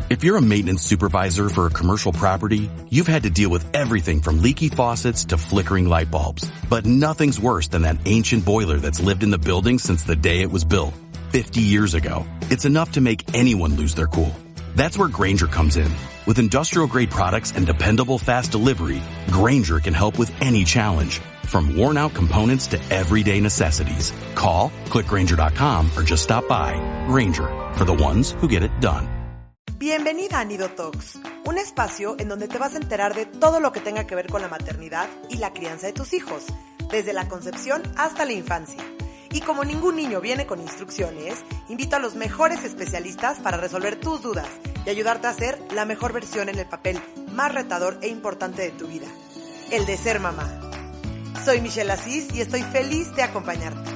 If you're a maintenance supervisor for a commercial property, you've had to deal with everything from leaky faucets to flickering light bulbs. But nothing's worse than that ancient boiler that's lived in the building since the day it was built, 50 years ago. It's enough to make anyone lose their cool. That's where Grainger comes in. With industrial-grade products and dependable fast delivery, Grainger can help with any challenge. From worn-out components to everyday necessities. Call, click Grainger.com, or just stop by. Grainger, for the ones who get it done. Bienvenida a Nido Talks, un espacio en donde te vas a enterar de todo lo que tenga que ver con la maternidad y la crianza de tus hijos, desde la concepción hasta la infancia. Y como ningún niño viene con instrucciones, invito a los mejores especialistas para resolver tus dudas y ayudarte a ser la mejor versión en el papel más retador e importante de tu vida, el de ser mamá. Soy Michelle Asís y estoy feliz de acompañarte.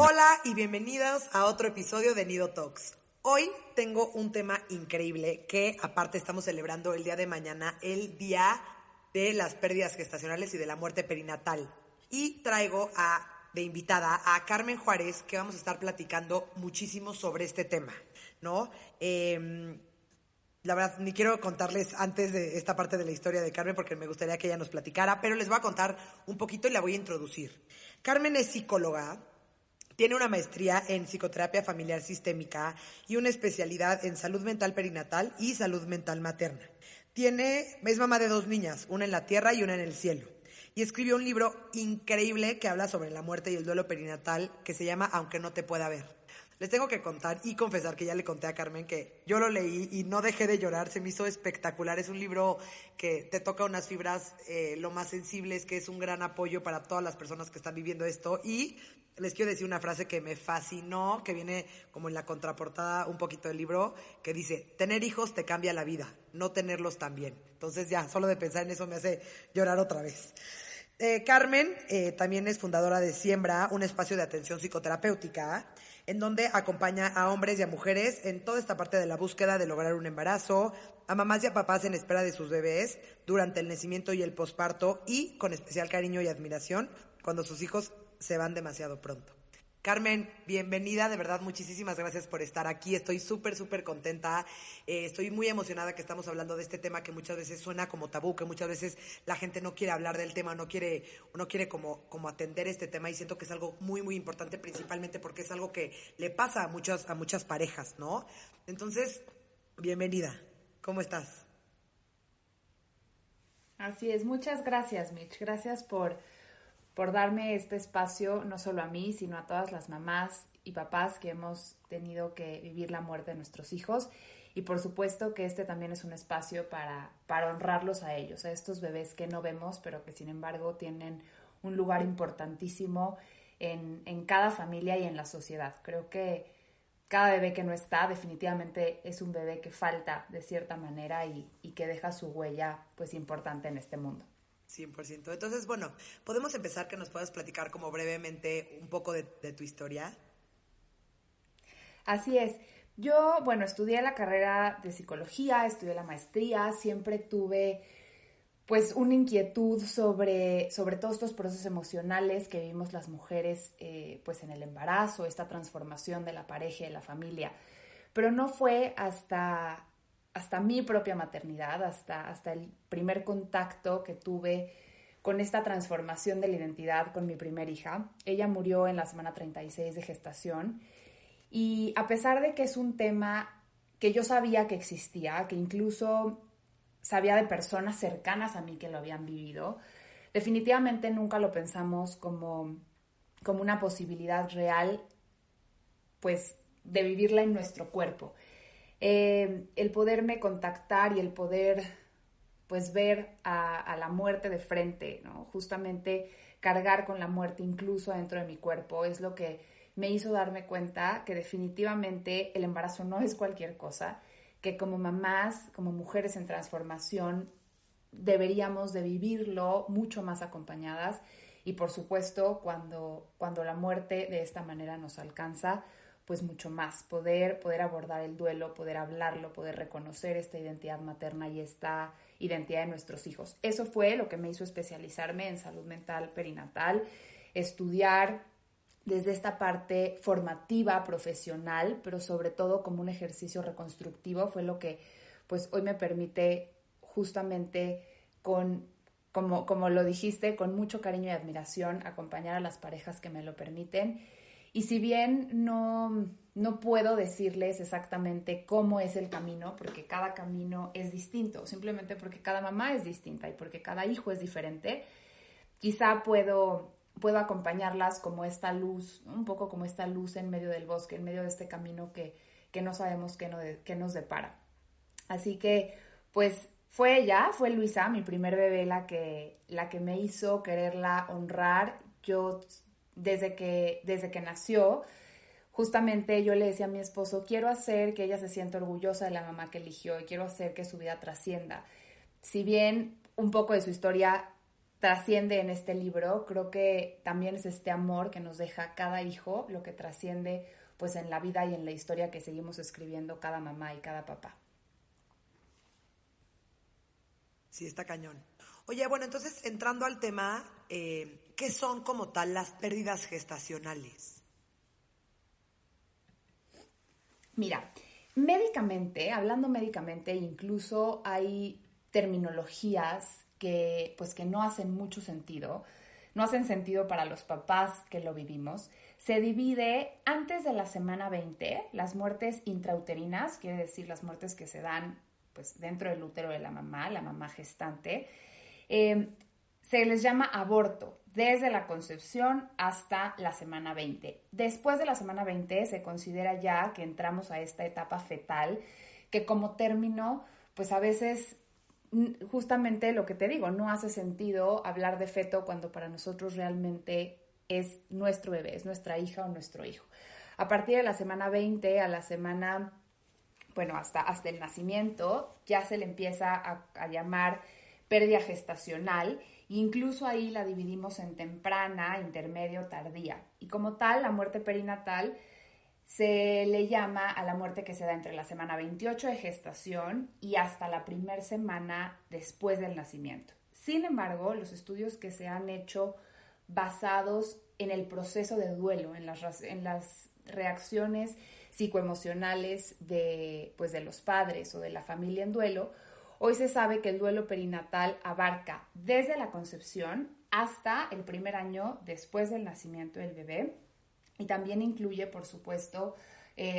Hola y bienvenidos a otro episodio de Nido Talks. Hoy tengo un tema increíble que aparte estamos celebrando el día de mañana, el día de las pérdidas gestacionales y de la muerte perinatal. Y traigo de invitada a Carmen Juárez, que vamos a estar platicando muchísimo sobre este tema, ¿no? La verdad, ni quiero contarles antes de esta parte de la historia de Carmen porque me gustaría que ella nos platicara, pero les voy a contar un poquito y la voy a introducir. Carmen es psicóloga. Tiene una maestría en psicoterapia familiar sistémica y una especialidad en salud mental perinatal y salud mental materna. Es mamá de 2 niñas, una en la tierra y una en el cielo. Y escribió un libro increíble que habla sobre la muerte y el duelo perinatal que se llama Aunque no te pueda ver. Les tengo que contar y confesar que ya le conté a Carmen que yo lo leí y no dejé de llorar, se me hizo espectacular. Es un libro que te toca unas fibras lo más sensibles, que es un gran apoyo para todas las personas que están viviendo esto. Y les quiero decir una frase que me fascinó, que viene como en la contraportada un poquito del libro, que dice: tener hijos te cambia la vida, no tenerlos también. Entonces ya, solo de pensar en eso me hace llorar otra vez. Carmen también es fundadora de Siembra, un espacio de atención psicoterapéutica, en donde acompaña a hombres y a mujeres en toda esta parte de la búsqueda de lograr un embarazo, a mamás y a papás en espera de sus bebés durante el nacimiento y el posparto, y con especial cariño y admiración cuando sus hijos se van demasiado pronto. Carmen, bienvenida, de verdad, muchísimas gracias por estar aquí. Estoy súper contenta, estoy muy emocionada que estamos hablando de este tema que muchas veces suena como tabú, que muchas veces la gente no quiere hablar del tema, no quiere como atender este tema, y siento que es algo muy importante, principalmente porque es algo que le pasa a muchas parejas, ¿no? Entonces, bienvenida, ¿cómo estás? Así es, muchas gracias, Mitch, gracias por darme este espacio, no solo a mí, sino a todas las mamás y papás que hemos tenido que vivir la muerte de nuestros hijos. Y por supuesto que este también es un espacio para honrarlos a ellos, a estos bebés que no vemos, pero que sin embargo tienen un lugar importantísimo en cada familia y en la sociedad. Creo que cada bebé que no está definitivamente es un bebé que falta de cierta manera y que deja su huella pues importante en este mundo. 100%. Entonces, bueno, podemos empezar, que nos puedas platicar como brevemente un poco de tu historia. Así es. Yo, estudié la carrera de psicología, estudié la maestría, siempre tuve pues una inquietud sobre todos estos procesos emocionales que vivimos las mujeres pues en el embarazo, esta transformación de la pareja y de la familia. Pero no fue hasta mi propia maternidad, hasta el primer contacto que tuve con esta transformación de la identidad con mi primer hija. Ella murió en la semana 36 de gestación, y a pesar de que es un tema que yo sabía que existía, que incluso sabía de personas cercanas a mí que lo habían vivido, definitivamente nunca lo pensamos como una posibilidad real, pues, de vivirla en nuestro cuerpo. El poderme contactar y el poder pues ver a la muerte de frente, ¿no? Justamente cargar con la muerte incluso dentro de mi cuerpo es lo que me hizo darme cuenta que definitivamente el embarazo no es cualquier cosa, que como mamás, como mujeres en transformación, deberíamos de vivirlo mucho más acompañadas, y por supuesto cuando la muerte de esta manera nos alcanza, pues mucho más, poder abordar el duelo, poder hablarlo, poder reconocer esta identidad materna y esta identidad de nuestros hijos. Eso fue lo que me hizo especializarme en salud mental perinatal, estudiar desde esta parte formativa, profesional, pero sobre todo como un ejercicio reconstructivo, fue lo que pues hoy me permite justamente como lo dijiste, con mucho cariño y admiración, acompañar a las parejas que me lo permiten. Y si bien no puedo decirles exactamente cómo es el camino, porque cada camino es distinto, simplemente porque cada mamá es distinta y porque cada hijo es diferente, quizá puedo acompañarlas como esta luz, un poco como esta luz en medio del bosque, en medio de este camino que no sabemos qué nos depara. Así que, pues, fue Luisa, mi primer bebé, la que me hizo quererla honrar. Yo, desde que nació, justamente yo le decía a mi esposo, quiero hacer que ella se sienta orgullosa de la mamá que eligió y quiero hacer que su vida trascienda. Si bien un poco de su historia trasciende en este libro, creo que también es este amor que nos deja cada hijo, lo que trasciende pues en la vida y en la historia que seguimos escribiendo cada mamá y cada papá. Sí, está cañón. Oye, bueno, entonces entrando al tema, ¿qué son como tal las pérdidas gestacionales? Mira, hablando médicamente, incluso hay terminologías que no hacen mucho sentido, no hacen sentido para los papás que lo vivimos. Se divide antes de la semana 20, las muertes intrauterinas, quiere decir las muertes que se dan pues, dentro del útero de la mamá gestante, se les llama aborto desde la concepción hasta la semana 20. Después de la semana 20 se considera ya que entramos a esta etapa fetal, que como término, pues a veces, justamente lo que te digo, no hace sentido hablar de feto cuando para nosotros realmente es nuestro bebé, es nuestra hija o nuestro hijo. A partir de la semana 20 a la semana, bueno, hasta el nacimiento, ya se le empieza a llamar pérdida gestacional. Incluso ahí la dividimos en temprana, intermedio, tardía. Y como tal, la muerte perinatal se le llama a la muerte que se da entre la semana 28 de gestación y hasta la primera semana después del nacimiento. Sin embargo, los estudios que se han hecho basados en el proceso de duelo, en las reacciones psicoemocionales de los padres o de la familia en duelo, hoy se sabe que el duelo perinatal abarca desde la concepción hasta el primer año después del nacimiento del bebé y también incluye, por supuesto,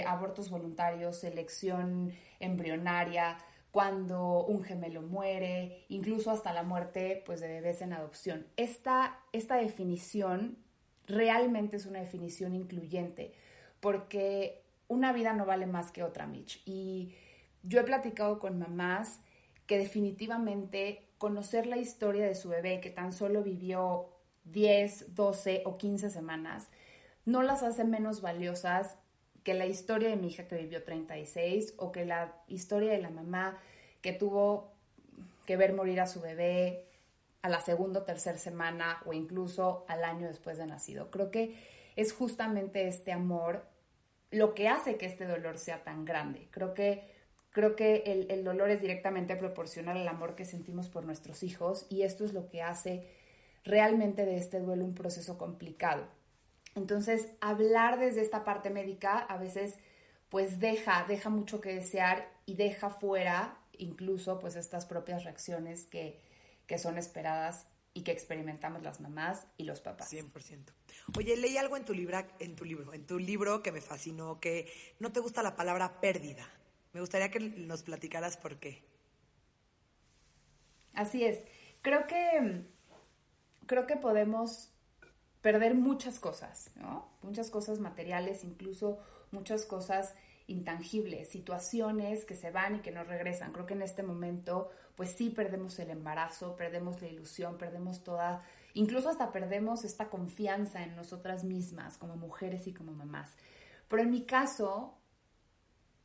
abortos voluntarios, selección embrionaria, cuando un gemelo muere, incluso hasta la muerte pues, de bebés en adopción. Esta definición realmente es una definición incluyente porque una vida no vale más que otra, Mitch. Y yo he platicado con mamás que definitivamente conocer la historia de su bebé, que tan solo vivió 10, 12 o 15 semanas, no las hace menos valiosas que la historia de mi hija que vivió 36 o que la historia de la mamá que tuvo que ver morir a su bebé a la segunda o tercera semana o incluso al año después de nacido. Creo que es justamente este amor lo que hace que este dolor sea tan grande. Creo que el dolor es directamente proporcional al amor que sentimos por nuestros hijos y esto es lo que hace realmente de este duelo un proceso complicado. Entonces, hablar desde esta parte médica a veces pues deja mucho que desear y deja fuera incluso pues estas propias reacciones que son esperadas y que experimentamos las mamás y los papás. 100%. Oye, leí algo en tu libro que me fascinó, que no te gusta la palabra pérdida. Me gustaría que nos platicaras por qué. Así es. Creo que podemos perder muchas cosas, ¿no? Muchas cosas materiales, incluso muchas cosas intangibles, situaciones que se van y que no regresan. Creo que en este momento, pues sí perdemos el embarazo, perdemos la ilusión, perdemos toda, incluso hasta perdemos esta confianza en nosotras mismas como mujeres y como mamás. Pero en mi caso,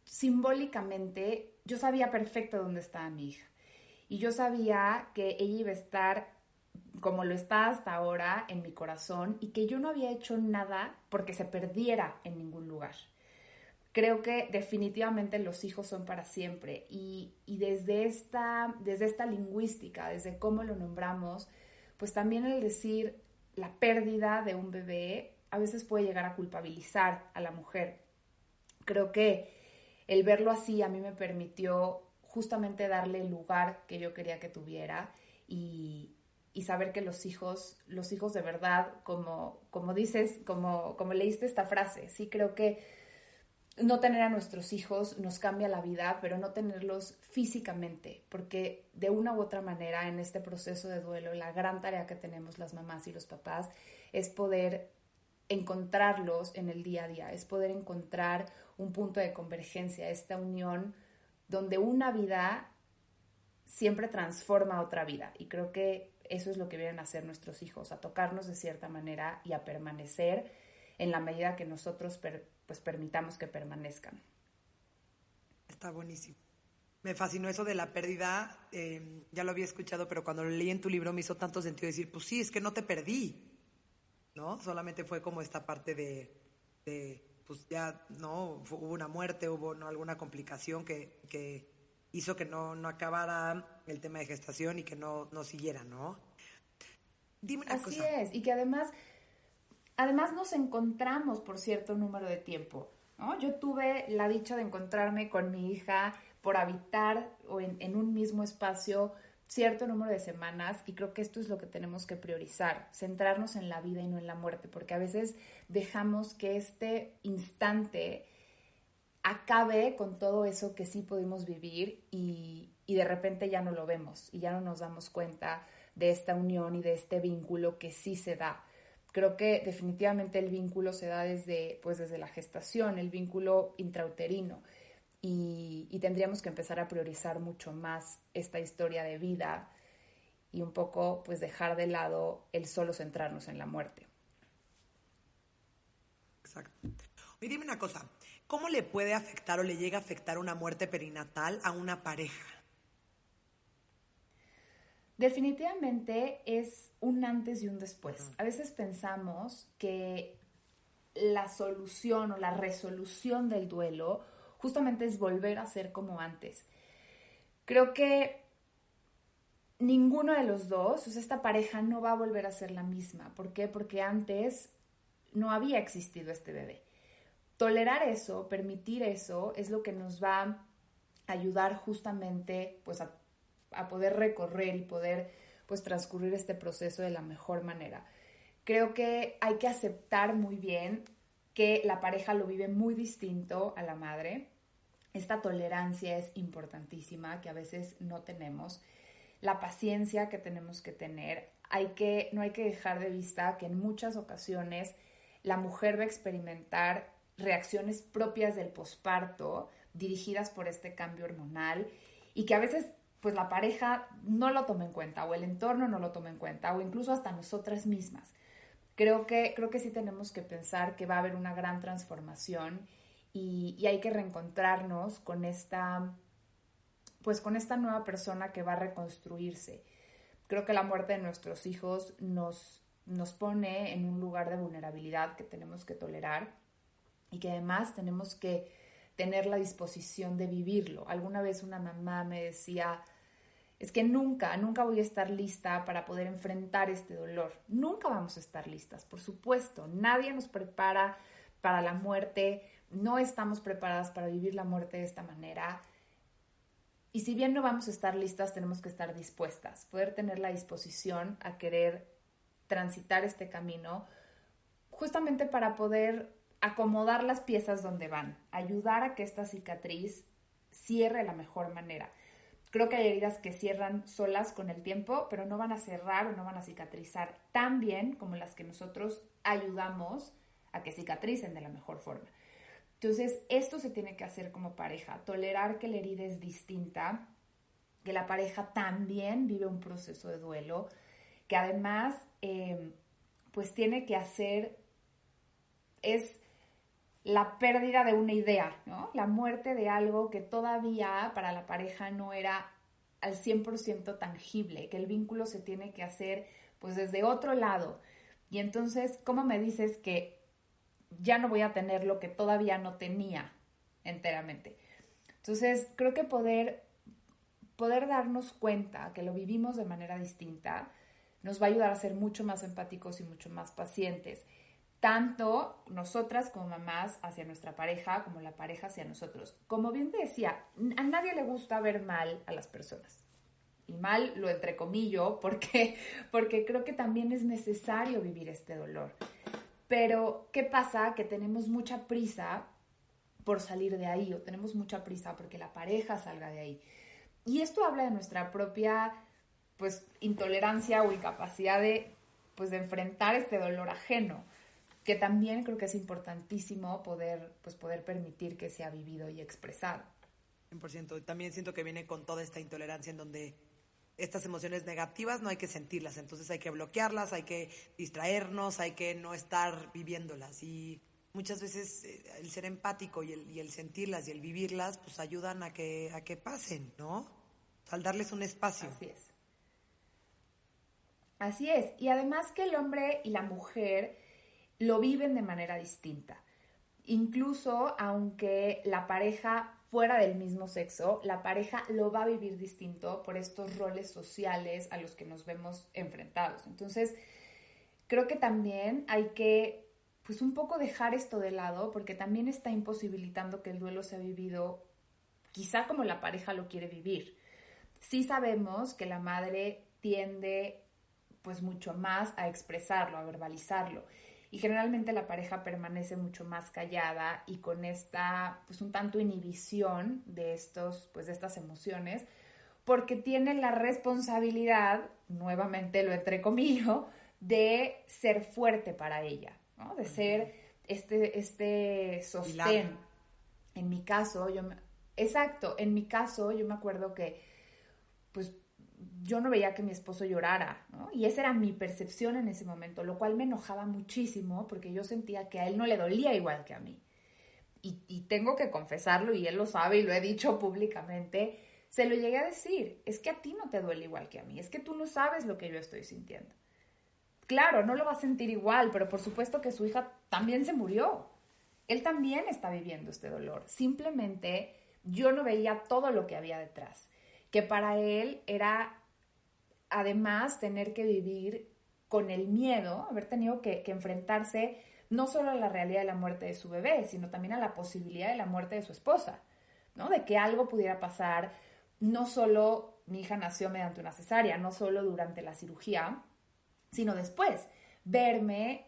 simbólicamente, yo sabía perfecto dónde estaba mi hija. Y yo sabía que ella iba a estar como lo está hasta ahora en mi corazón y que yo no había hecho nada porque se perdiera en ningún lugar. Creo que definitivamente los hijos son para siempre y desde esta lingüística, desde cómo lo nombramos, pues también el decir la pérdida de un bebé a veces puede llegar a culpabilizar a la mujer. Creo que el verlo así a mí me permitió justamente darle el lugar que yo quería que tuviera y saber que los hijos de verdad, como dices, como leíste esta frase, sí creo que no tener a nuestros hijos nos cambia la vida, pero no tenerlos físicamente, porque de una u otra manera en este proceso de duelo, la gran tarea que tenemos las mamás y los papás es poder encontrarlos en el día a día, es poder encontrar un punto de convergencia, esta unión donde una vida siempre transforma a otra vida. Y creo que eso es lo que vienen a hacer nuestros hijos, a tocarnos de cierta manera y a permanecer en la medida que nosotros pues permitamos que permanezcan. Está buenísimo. Me fascinó eso de la pérdida, ya lo había escuchado, pero cuando lo leí en tu libro me hizo tanto sentido decir, pues sí, es que no te perdí, ¿no? Solamente fue como esta parte de pues ya, ¿no? Hubo una muerte, hubo, ¿no?, alguna complicación que hizo que no acabara el tema de gestación y que no siguiera, ¿no? Dime una cosa. Así es, y que además nos encontramos por cierto número de tiempo, ¿no? Yo tuve la dicha de encontrarme con mi hija por habitar o en un mismo espacio cierto número de semanas, y creo que esto es lo que tenemos que priorizar, centrarnos en la vida y no en la muerte, porque a veces dejamos que este instante acabe con todo eso que sí pudimos vivir y de repente ya no lo vemos y ya no nos damos cuenta de esta unión y de este vínculo que sí se da. Creo que definitivamente el vínculo se da desde la gestación, el vínculo intrauterino, y tendríamos que empezar a priorizar mucho más esta historia de vida y un poco pues dejar de lado el solo centrarnos en la muerte. Exacto. Oye, dime una cosa, ¿cómo le puede afectar o le llega a afectar una muerte perinatal a una pareja? Definitivamente es un antes y un después. A veces pensamos que la solución o la resolución del duelo justamente es volver a ser como antes. Creo que ninguno de los dos, o sea, esta pareja no va a volver a ser la misma. ¿Por qué? Porque antes no había existido este bebé. Tolerar eso, permitir eso, es lo que nos va a ayudar justamente pues a poder recorrer y poder pues transcurrir este proceso de la mejor manera. Creo que hay que aceptar muy bien que la pareja lo vive muy distinto a la madre. Esta tolerancia es importantísima, que a veces no tenemos. La paciencia que tenemos que tener. No hay que dejar de vista que en muchas ocasiones la mujer va a experimentar reacciones propias del posparto dirigidas por este cambio hormonal y que a veces pues la pareja no lo toma en cuenta o el entorno no lo toma en cuenta o incluso hasta nosotras mismas. Creo que sí tenemos que pensar que va a haber una gran transformación y hay que reencontrarnos con esta nueva persona que va a reconstruirse. Creo que la muerte de nuestros hijos nos pone en un lugar de vulnerabilidad que tenemos que tolerar y que además tenemos que tener la disposición de vivirlo. Alguna vez una mamá me decía, es que nunca voy a estar lista para poder enfrentar este dolor. Nunca vamos a estar listas, por supuesto. Nadie nos prepara para la muerte, no estamos preparadas para vivir la muerte de esta manera. Y si bien no vamos a estar listas, tenemos que estar dispuestas, poder tener la disposición a querer transitar este camino, justamente para poder acomodar las piezas donde van, ayudar a que esta cicatriz cierre de la mejor manera. Creo que hay heridas que cierran solas con el tiempo, pero no van a cerrar o no van a cicatrizar tan bien como las que nosotros ayudamos a que cicatricen de la mejor forma. Entonces, esto se tiene que hacer como pareja, tolerar que la herida es distinta, que la pareja también vive un proceso de duelo, que además, pues tiene que hacer, es la pérdida de una idea, ¿no? La muerte de algo que todavía para la pareja no era al 100% tangible, que el vínculo se tiene que hacer pues desde otro lado. Y entonces, ¿cómo me dices que ya no voy a tener lo que todavía no tenía enteramente? Entonces, creo que poder darnos cuenta que lo vivimos de manera distinta nos va a ayudar a ser mucho más empáticos y mucho más pacientes. tanto nosotras como mamás hacia nuestra pareja, como la pareja hacia nosotros. Como bien te decía, a nadie le gusta ver mal a las personas. Y mal lo entrecomillo porque creo que también es necesario vivir este dolor. Pero, ¿qué pasa? Que tenemos mucha prisa por salir de ahí, o tenemos mucha prisa porque la pareja salga de ahí. Y esto habla de nuestra propia, pues, intolerancia o incapacidad de enfrentar este dolor ajeno, que también creo que es importantísimo poder permitir que sea vivido y expresado. 100%. También siento que viene con toda esta intolerancia en donde estas emociones negativas no hay que sentirlas, entonces hay que bloquearlas, hay que distraernos, hay que no estar viviéndolas. Y muchas veces el ser empático y el sentirlas y el vivirlas, pues ayudan a que pasen, ¿no? Al darles un espacio. Así es. Así es. Y además que el hombre y la mujer lo viven de manera distinta. Incluso aunque la pareja fuera del mismo sexo, la pareja lo va a vivir distinto por estos roles sociales a los que nos vemos enfrentados. Entonces, creo que también hay que, pues, un poco dejar esto de lado, porque también está imposibilitando que el duelo sea vivido quizá como la pareja lo quiere vivir. Sí sabemos que la madre tiende, pues, mucho más a expresarlo, a verbalizarlo. Y generalmente la pareja permanece mucho más callada y con esta, pues, un tanto inhibición de estas emociones, porque tiene la responsabilidad, nuevamente lo entrecomillo, de ser fuerte para ella, ¿no? De ser este sostén. En mi caso, yo me acuerdo que, pues, yo no veía que mi esposo llorara, ¿no? Y esa era mi percepción en ese momento, lo cual me enojaba muchísimo porque yo sentía que a él no le dolía igual que a mí. Y tengo que confesarlo, y él lo sabe y lo he dicho públicamente, se lo llegué a decir, es que a ti no te duele igual que a mí, es que tú no sabes lo que yo estoy sintiendo. Claro, no lo va a sentir igual, pero por supuesto que su hija también se murió. Él también está viviendo este dolor. Simplemente yo no veía todo lo que había detrás. Que para él era, además, tener que vivir con el miedo, haber tenido que enfrentarse no solo a la realidad de la muerte de su bebé, sino también a la posibilidad de la muerte de su esposa, ¿no? De que algo pudiera pasar. No solo mi hija nació mediante una cesárea, no solo durante la cirugía, sino después. Verme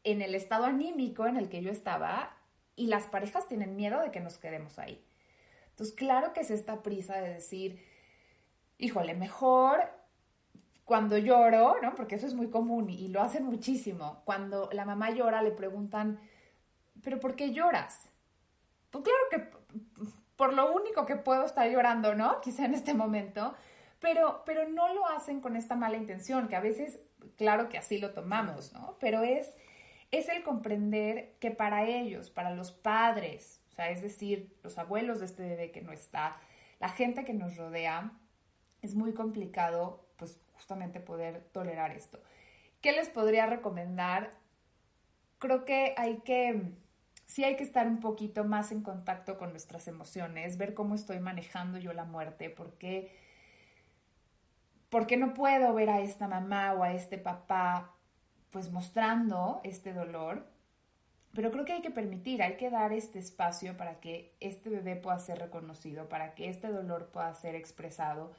en el estado anímico en el que yo estaba, y las parejas tienen miedo de que nos quedemos ahí. Entonces, claro que es esta prisa de decir, híjole, mejor cuando lloro, ¿no? Porque eso es muy común y lo hacen muchísimo. Cuando la mamá llora, le preguntan, ¿pero por qué lloras? Pues claro que por lo único que puedo estar llorando, ¿no? Quizá en este momento, pero no lo hacen con esta mala intención, que a veces, claro que así lo tomamos, ¿no? Pero es el comprender que para ellos, para los padres, o sea, es decir, los abuelos de este bebé que no está, la gente que nos rodea, es muy complicado, pues, justamente poder tolerar esto. ¿Qué les podría recomendar? Creo que sí hay que estar un poquito más en contacto con nuestras emociones, ver cómo estoy manejando yo la muerte, porque no puedo ver a esta mamá o a este papá, pues, mostrando este dolor. Pero creo que hay que dar este espacio para que este bebé pueda ser reconocido, para que este dolor pueda ser expresado.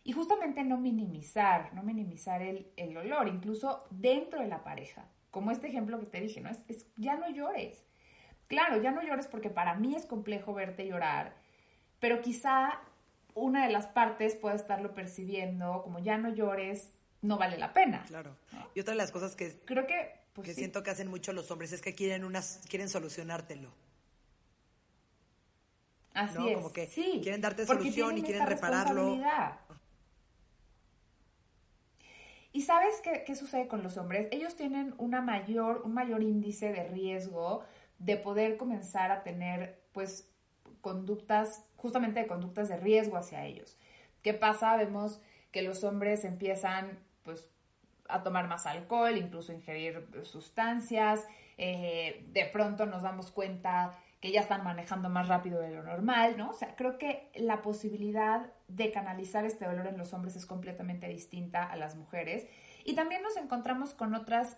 Y justamente no minimizar el dolor, incluso dentro de la pareja. Como este ejemplo que te dije, ¿no? Ya no llores. Claro, ya no llores porque para mí es complejo verte llorar, pero quizá una de las partes pueda estarlo percibiendo como ya no llores, no vale la pena. Claro. ¿No? Y otra de las cosas que creo que, pues, sí, siento que hacen mucho los hombres es que quieren solucionártelo. Así ¿no? es. Como que sí, quieren darte solución y quieren repararlo. ¿Y sabes qué sucede con los hombres? Ellos tienen un mayor índice de riesgo de poder comenzar a tener, pues, conductas de riesgo hacia ellos. ¿Qué pasa? Vemos que los hombres empiezan, pues, a tomar más alcohol, incluso ingerir sustancias. De pronto nos damos cuenta que ya están manejando más rápido de lo normal, ¿no? O sea, creo que la posibilidad de canalizar este dolor en los hombres es completamente distinta a las mujeres. Y también nos encontramos con otras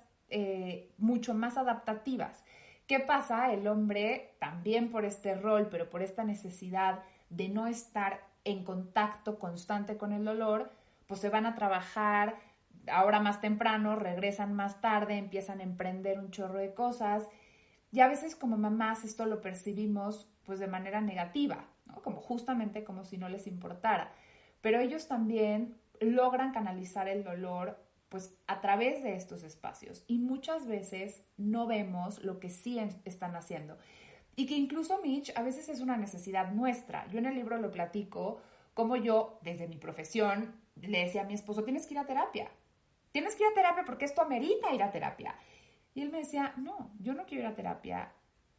mucho más adaptativas. ¿Qué pasa? El hombre, también por este rol, pero por esta necesidad de no estar en contacto constante con el dolor, pues se van a trabajar ahora más temprano, regresan más tarde, empiezan a emprender un chorro de cosas. Y a veces como mamás esto lo percibimos pues de manera negativa, ¿no? Como justamente como si no les importara. Pero ellos también logran canalizar el dolor pues a través de estos espacios y muchas veces no vemos lo que sí están haciendo. Y que incluso, Mitch, a veces es una necesidad nuestra. Yo en el libro lo platico como yo, desde mi profesión, le decía a mi esposo, tienes que ir a terapia. Tienes que ir a terapia porque esto amerita ir a terapia. Y él me decía, no, yo no quiero ir a terapia.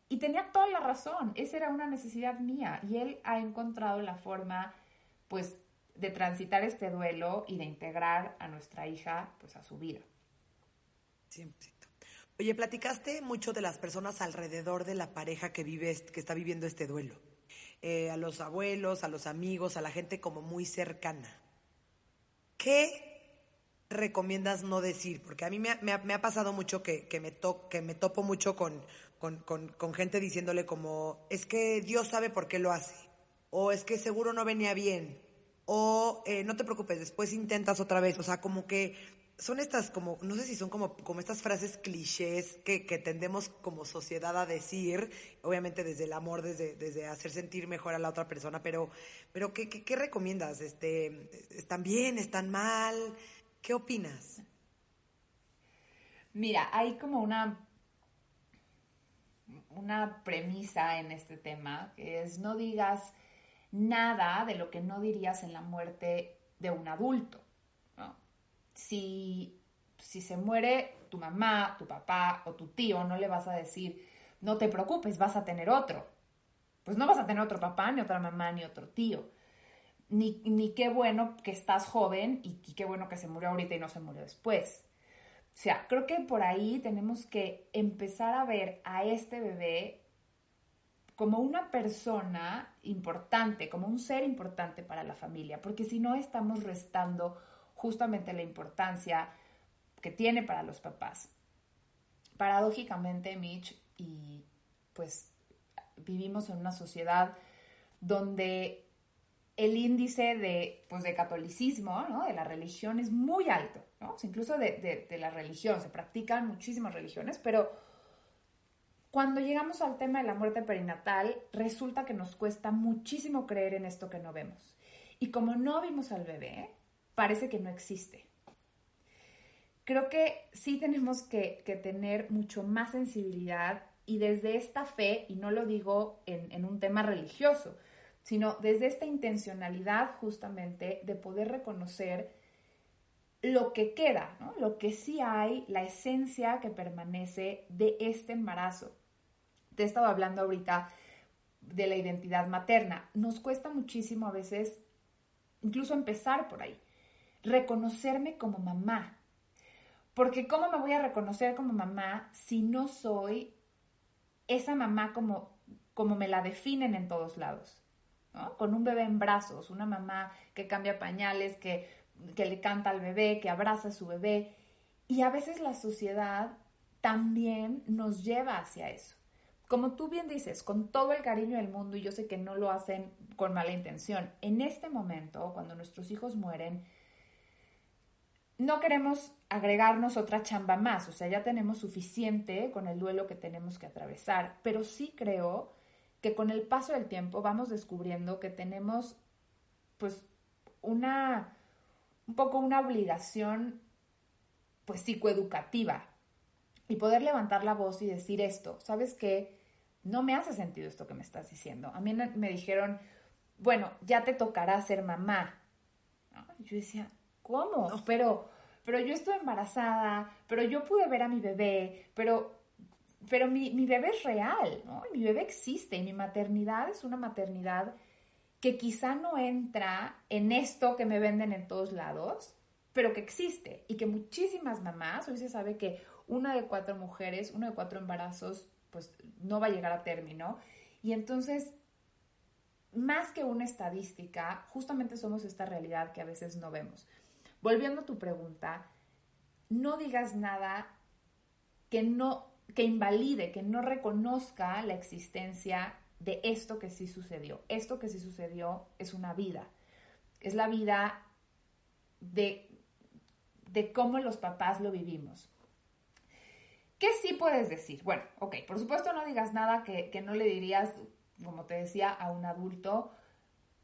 Y tenía toda la razón, esa era una necesidad mía. Y él ha encontrado la forma, pues, de transitar este duelo y de integrar a nuestra hija, pues, a su vida. 100%. Oye, platicaste mucho de las personas alrededor de la pareja que está viviendo este duelo. A los abuelos, a los amigos, a la gente como muy cercana. ¿Qué recomiendas no decir? Porque a mí me ha pasado mucho que me topo mucho con gente diciéndole como, es que Dios sabe por qué lo hace, o es que seguro no venía bien, o no te preocupes, después intentas otra vez. O sea, como que son estas como, no sé si son como estas frases clichés que tendemos como sociedad a decir, obviamente desde el amor, desde hacer sentir mejor a la otra persona, pero ¿qué recomiendas? ¿Están bien? ¿Están mal? ¿Qué opinas? Mira, hay como una premisa en este tema, que es no digas nada de lo que no dirías en la muerte de un adulto, ¿no? Si se muere tu mamá, tu papá o tu tío, no le vas a decir, no te preocupes, vas a tener otro. Pues no vas a tener otro papá, ni otra mamá, ni otro tío. Ni qué bueno que estás joven y qué bueno que se murió ahorita y no se murió después. O sea, creo que por ahí tenemos que empezar a ver a este bebé como una persona importante, como un ser importante para la familia, porque si no estamos restando justamente la importancia que tiene para los papás. Paradójicamente, Mitch, y pues vivimos en una sociedad donde el índice de catolicismo, ¿no? De la religión es muy alto, ¿no? O sea, incluso de la religión, se practican muchísimas religiones, pero cuando llegamos al tema de la muerte perinatal, resulta que nos cuesta muchísimo creer en esto que no vemos. Y como no vimos al bebé, parece que no existe. Creo que sí tenemos que tener mucho más sensibilidad y desde esta fe, y no lo digo en un tema religioso, sino desde esta intencionalidad justamente de poder reconocer lo que queda, ¿no? Lo que sí hay, la esencia que permanece de este embarazo. Te he estado hablando ahorita de la identidad materna. Nos cuesta muchísimo a veces incluso empezar por ahí, reconocerme como mamá. Porque ¿cómo me voy a reconocer como mamá si no soy esa mamá como me la definen en todos lados? ¿No? Con un bebé en brazos, una mamá que cambia pañales, que le canta al bebé, que abraza a su bebé. Y a veces la sociedad también nos lleva hacia eso. Como tú bien dices, con todo el cariño del mundo, y yo sé que no lo hacen con mala intención, en este momento, cuando nuestros hijos mueren, no queremos agregarnos otra chamba más, o sea, ya tenemos suficiente con el duelo que tenemos que atravesar, pero sí creo que con el paso del tiempo vamos descubriendo que tenemos pues un poco una obligación pues psicoeducativa y poder levantar la voz y decir esto, ¿sabes qué? No me hace sentido esto que me estás diciendo. A mí me dijeron, bueno, ya te tocará ser mamá, ¿no? Y yo decía, ¿cómo? No. Pero yo estoy embarazada, pero yo pude ver a mi bebé, pero mi bebé es real, ¿no? Mi bebé existe y mi maternidad es una maternidad que quizá no entra en esto que me venden en todos lados, pero que existe y que muchísimas mamás, hoy se sabe que 1 de 4 mujeres, 1 de 4 embarazos, pues no va a llegar a término. Y entonces, más que una estadística, justamente somos esta realidad que a veces no vemos. Volviendo a tu pregunta, no digas nada que invalide, que no reconozca la existencia de esto que sí sucedió. Esto que sí sucedió es una vida. Es la vida de cómo los papás lo vivimos. ¿Qué sí puedes decir? Bueno, ok, por supuesto no digas nada que no le dirías, como te decía, a un adulto.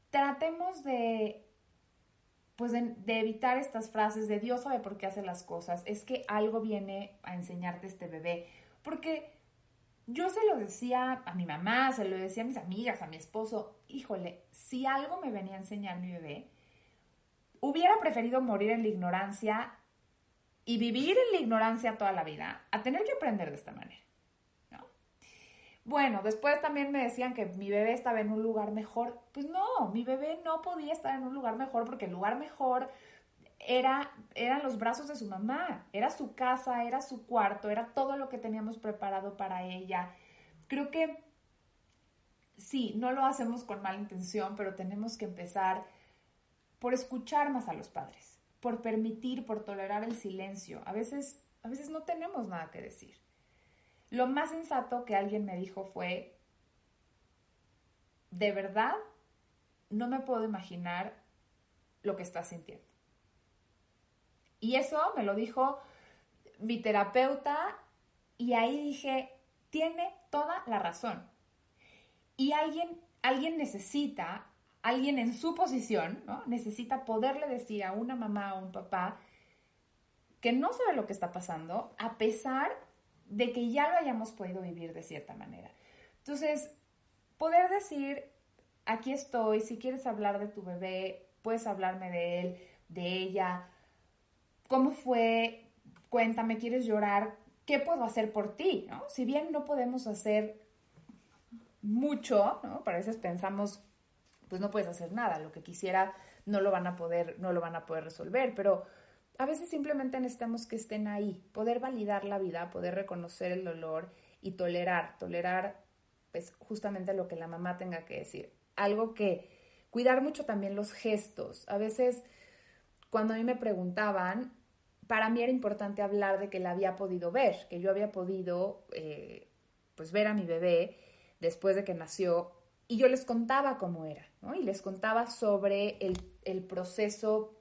Tratemos de evitar estas frases de Dios sabe por qué hace las cosas, es que algo viene a enseñarte este bebé. Porque yo se lo decía a mi mamá, se lo decía a mis amigas, a mi esposo, híjole, si algo me venía a enseñar mi bebé, hubiera preferido morir en la ignorancia y vivir en la ignorancia toda la vida a tener que aprender de esta manera, ¿no? Bueno, después también me decían que mi bebé estaba en un lugar mejor. Pues no, mi bebé no podía estar en un lugar mejor porque el lugar mejor eran los brazos de su mamá, era su casa, era su cuarto, era todo lo que teníamos preparado para ella. Creo que sí, no lo hacemos con mala intención, pero tenemos que empezar por escuchar más a los padres, por permitir, por tolerar el silencio. A veces no tenemos nada que decir. Lo más sensato que alguien me dijo fue, de verdad, no me puedo imaginar lo que estás sintiendo. Y eso me lo dijo mi terapeuta y ahí dije, tiene toda la razón. Y alguien necesita, alguien en su posición, ¿no? Necesita poderle decir a una mamá o un papá que no sabe lo que está pasando, a pesar de que ya lo hayamos podido vivir de cierta manera. Entonces, poder decir, aquí estoy, si quieres hablar de tu bebé, puedes hablarme de él, de ella. ¿Cómo fue? Cuéntame, ¿quieres llorar? ¿Qué puedo hacer por ti? ¿No? Si bien no podemos hacer mucho, ¿no? A veces pensamos, pues no puedes hacer nada, lo que quisiera no lo van a poder resolver, pero a veces simplemente necesitamos que estén ahí, poder validar la vida, poder reconocer el dolor y tolerar, pues justamente lo que la mamá tenga que decir. Algo que cuidar mucho también los gestos. A veces cuando a mí me preguntaban, para mí era importante hablar de que la había podido ver, que yo había podido pues ver a mi bebé después de que nació, y yo les contaba cómo era, ¿no? Y les contaba sobre el proceso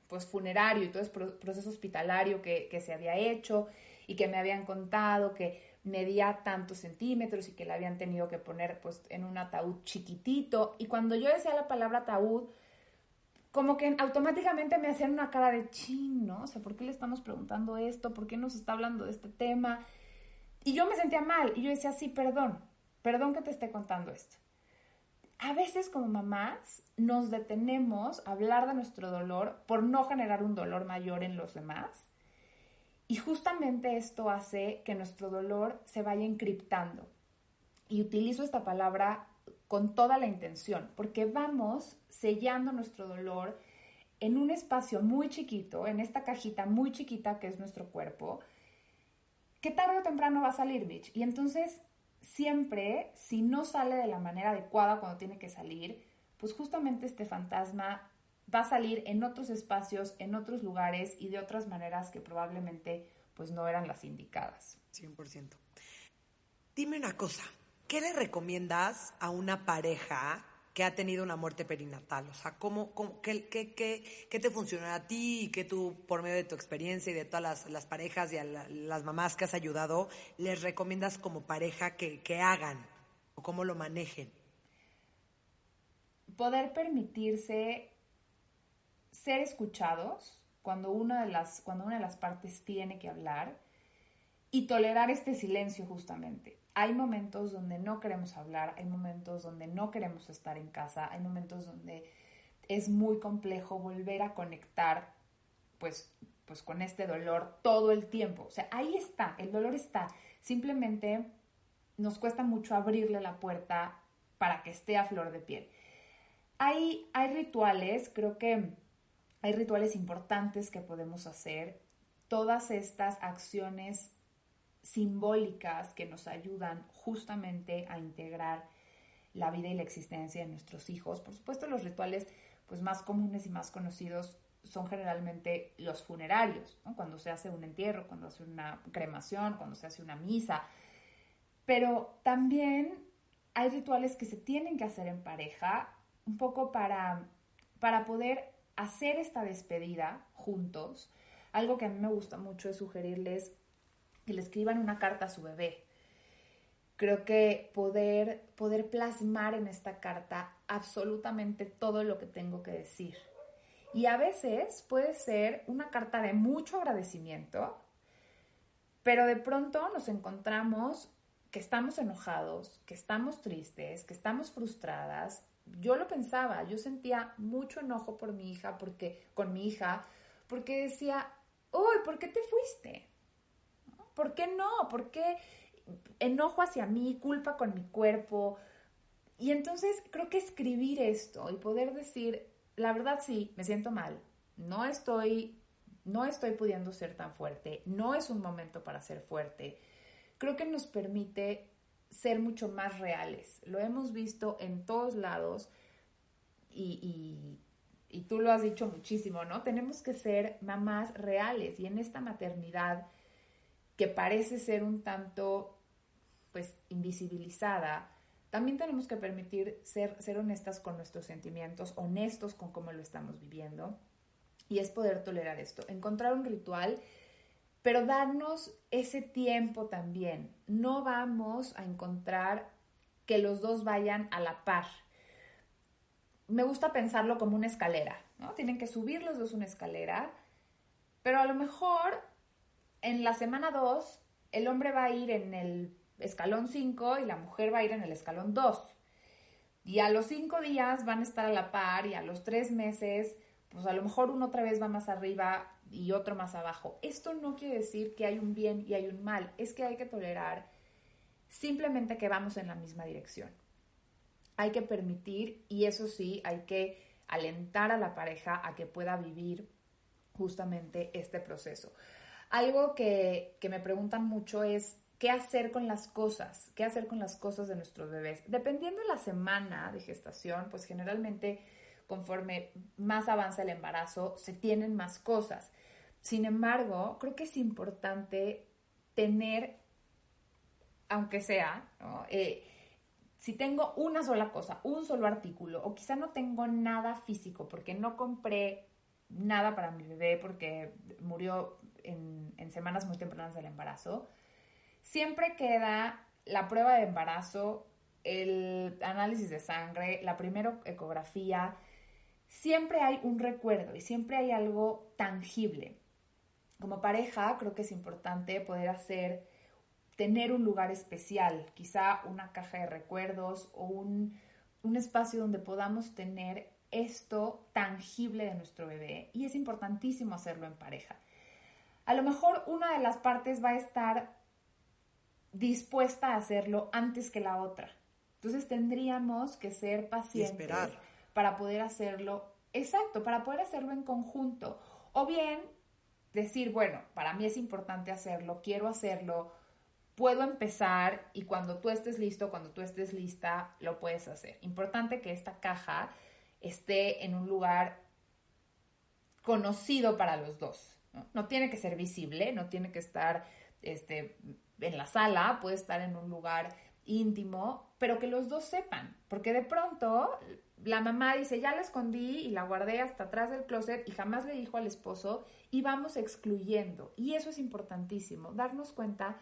pues funerario y todo ese proceso hospitalario que se había hecho y que me habían contado que medía tantos centímetros y que la habían tenido que poner pues en un ataúd chiquitito. Y cuando yo decía la palabra ataúd, como que automáticamente me hacían una cara de chin, ¿no? O sea, ¿por qué le estamos preguntando esto? ¿Por qué nos está hablando de este tema? Y yo me sentía mal y yo decía, sí, perdón que te esté contando esto. A veces como mamás nos detenemos a hablar de nuestro dolor por no generar un dolor mayor en los demás. Y justamente esto hace que nuestro dolor se vaya encriptando. Y utilizo esta palabra con toda la intención, porque vamos sellando nuestro dolor en un espacio muy chiquito, en esta cajita muy chiquita que es nuestro cuerpo, que tarde o temprano va a salir, Mitch. Y entonces siempre, si no sale de la manera adecuada cuando tiene que salir, pues justamente este fantasma va a salir en otros espacios, en otros lugares y de otras maneras que probablemente pues no eran las indicadas. 100%. Dime una cosa, ¿qué le recomiendas a una pareja que ha tenido una muerte perinatal? O sea, ¿qué te funcionó a ti y qué tú, por medio de tu experiencia y de todas las parejas y a las mamás que has ayudado, les recomiendas como pareja que hagan o cómo lo manejen? Poder permitirse ser escuchados cuando una de las partes tiene que hablar y tolerar este silencio justamente. Hay momentos donde no queremos hablar, hay momentos donde no queremos estar en casa, hay momentos donde es muy complejo volver a conectar pues con este dolor todo el tiempo. O sea, ahí está, el dolor está. Simplemente nos cuesta mucho abrirle la puerta para que esté a flor de piel. Hay rituales, creo que hay rituales importantes que podemos hacer. Todas estas acciones simbólicas que nos ayudan justamente a integrar la vida y la existencia de nuestros hijos. Por supuesto, los rituales pues, más comunes y más conocidos son generalmente los funerarios, ¿no? Cuando se hace un entierro, cuando se hace una cremación, cuando se hace una misa. Pero también hay rituales que se tienen que hacer en pareja, un poco para poder hacer esta despedida juntos. Algo que a mí me gusta mucho es sugerirles que le escriban una carta a su bebé. Creo que poder plasmar en esta carta absolutamente todo lo que tengo que decir. Y a veces puede ser una carta de mucho agradecimiento, pero de pronto nos encontramos que estamos enojados, que estamos tristes, que estamos frustradas. Yo lo pensaba, yo sentía mucho enojo por mi hija, con mi hija, porque decía, uy, ¿por qué te fuiste? ¿Por qué no? ¿Por qué enojo hacia mí, culpa con mi cuerpo? Y entonces creo que escribir esto y poder decir, la verdad sí, me siento mal, no estoy pudiendo ser tan fuerte, no es un momento para ser fuerte, creo que nos permite ser mucho más reales. Lo hemos visto en todos lados y tú lo has dicho muchísimo, ¿no? Tenemos que ser mamás reales y en esta maternidad que parece ser un tanto, pues, invisibilizada, también tenemos que permitir ser honestas con nuestros sentimientos, honestos con cómo lo estamos viviendo, y es poder tolerar esto, encontrar un ritual, pero darnos ese tiempo también. No vamos a encontrar que los dos vayan a la par. Me gusta pensarlo como una escalera, ¿no? Tienen que subir los dos una escalera, pero a lo mejor en la semana 2 el hombre va a ir en el escalón 5 y la mujer va a ir en el escalón 2. Y a los 5 días van a estar a la par y a los 3 meses, pues a lo mejor uno otra vez va más arriba y otro más abajo. Esto no quiere decir que hay un bien y hay un mal, es que hay que tolerar simplemente que vamos en la misma dirección. Hay que permitir, y eso sí, hay que alentar a la pareja a que pueda vivir justamente este proceso. Algo que me preguntan mucho es qué hacer con las cosas, de nuestros bebés. Dependiendo de la semana de gestación, pues generalmente conforme más avanza el embarazo, se tienen más cosas. Sin embargo, creo que es importante tener, aunque sea, ¿no? Si tengo una sola cosa, un solo artículo, o quizá no tengo nada físico porque no compré nada para mi bebé porque murió en semanas muy tempranas del embarazo, siempre queda la prueba de embarazo, el análisis de sangre, la primera ecografía. Siempre hay un recuerdo y siempre hay algo tangible. Como pareja, creo que es importante poder tener un lugar especial, quizá una caja de recuerdos o un espacio donde podamos tener esto tangible de nuestro bebé, y es importantísimo hacerlo en pareja. A lo mejor una de las partes va a estar dispuesta a hacerlo antes que la otra. Entonces tendríamos que ser pacientes para poder hacerlo, exacto, para poder hacerlo en conjunto. O bien decir, bueno, para mí es importante hacerlo, quiero hacerlo, puedo empezar y cuando tú estés listo, cuando tú estés lista, lo puedes hacer. Importante que esta caja esté en un lugar conocido para los dos, ¿no? No tiene que ser visible, no tiene que estar en la sala, puede estar en un lugar íntimo, pero que los dos sepan, porque de pronto la mamá dice, ya la escondí y la guardé hasta atrás del closet y jamás le dijo al esposo, y vamos excluyendo. Y eso es importantísimo, darnos cuenta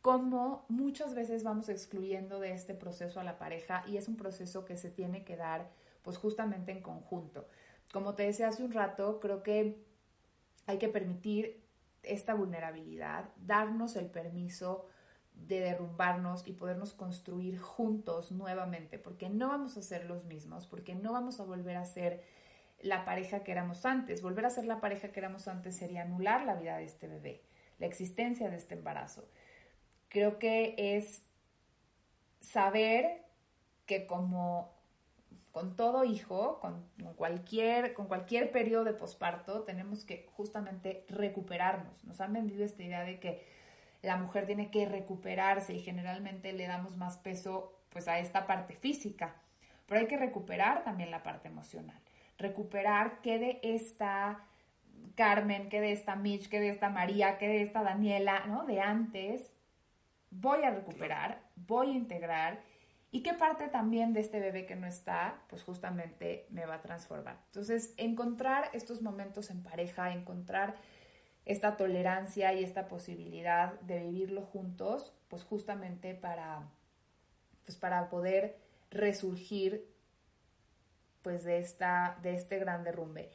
cómo muchas veces vamos excluyendo de este proceso a la pareja, y es un proceso que se tiene que dar pues justamente en conjunto. Como te decía hace un rato, creo que hay que permitir esta vulnerabilidad, darnos el permiso de derrumbarnos y podernos construir juntos nuevamente, porque no vamos a ser los mismos, porque no vamos a volver a ser la pareja que éramos antes. Volver a ser la pareja que éramos antes sería anular la vida de este bebé, la existencia de este embarazo. Creo que es saber que como con todo hijo, con cualquier periodo de posparto, tenemos que justamente recuperarnos. Nos han vendido esta idea de que la mujer tiene que recuperarse y generalmente le damos más peso pues a esta parte física, pero hay que recuperar también la parte emocional. recuperar qué de esta Carmen, qué de esta Mitch, qué de esta María, qué de esta Daniela, ¿no? De antes, voy a recuperar, voy a integrar, y qué parte también de este bebé que no está, pues justamente me va a transformar. Entonces, encontrar estos momentos en pareja, encontrar esta tolerancia y esta posibilidad de vivirlo juntos, pues justamente para poder resurgir pues de este gran derrumbe.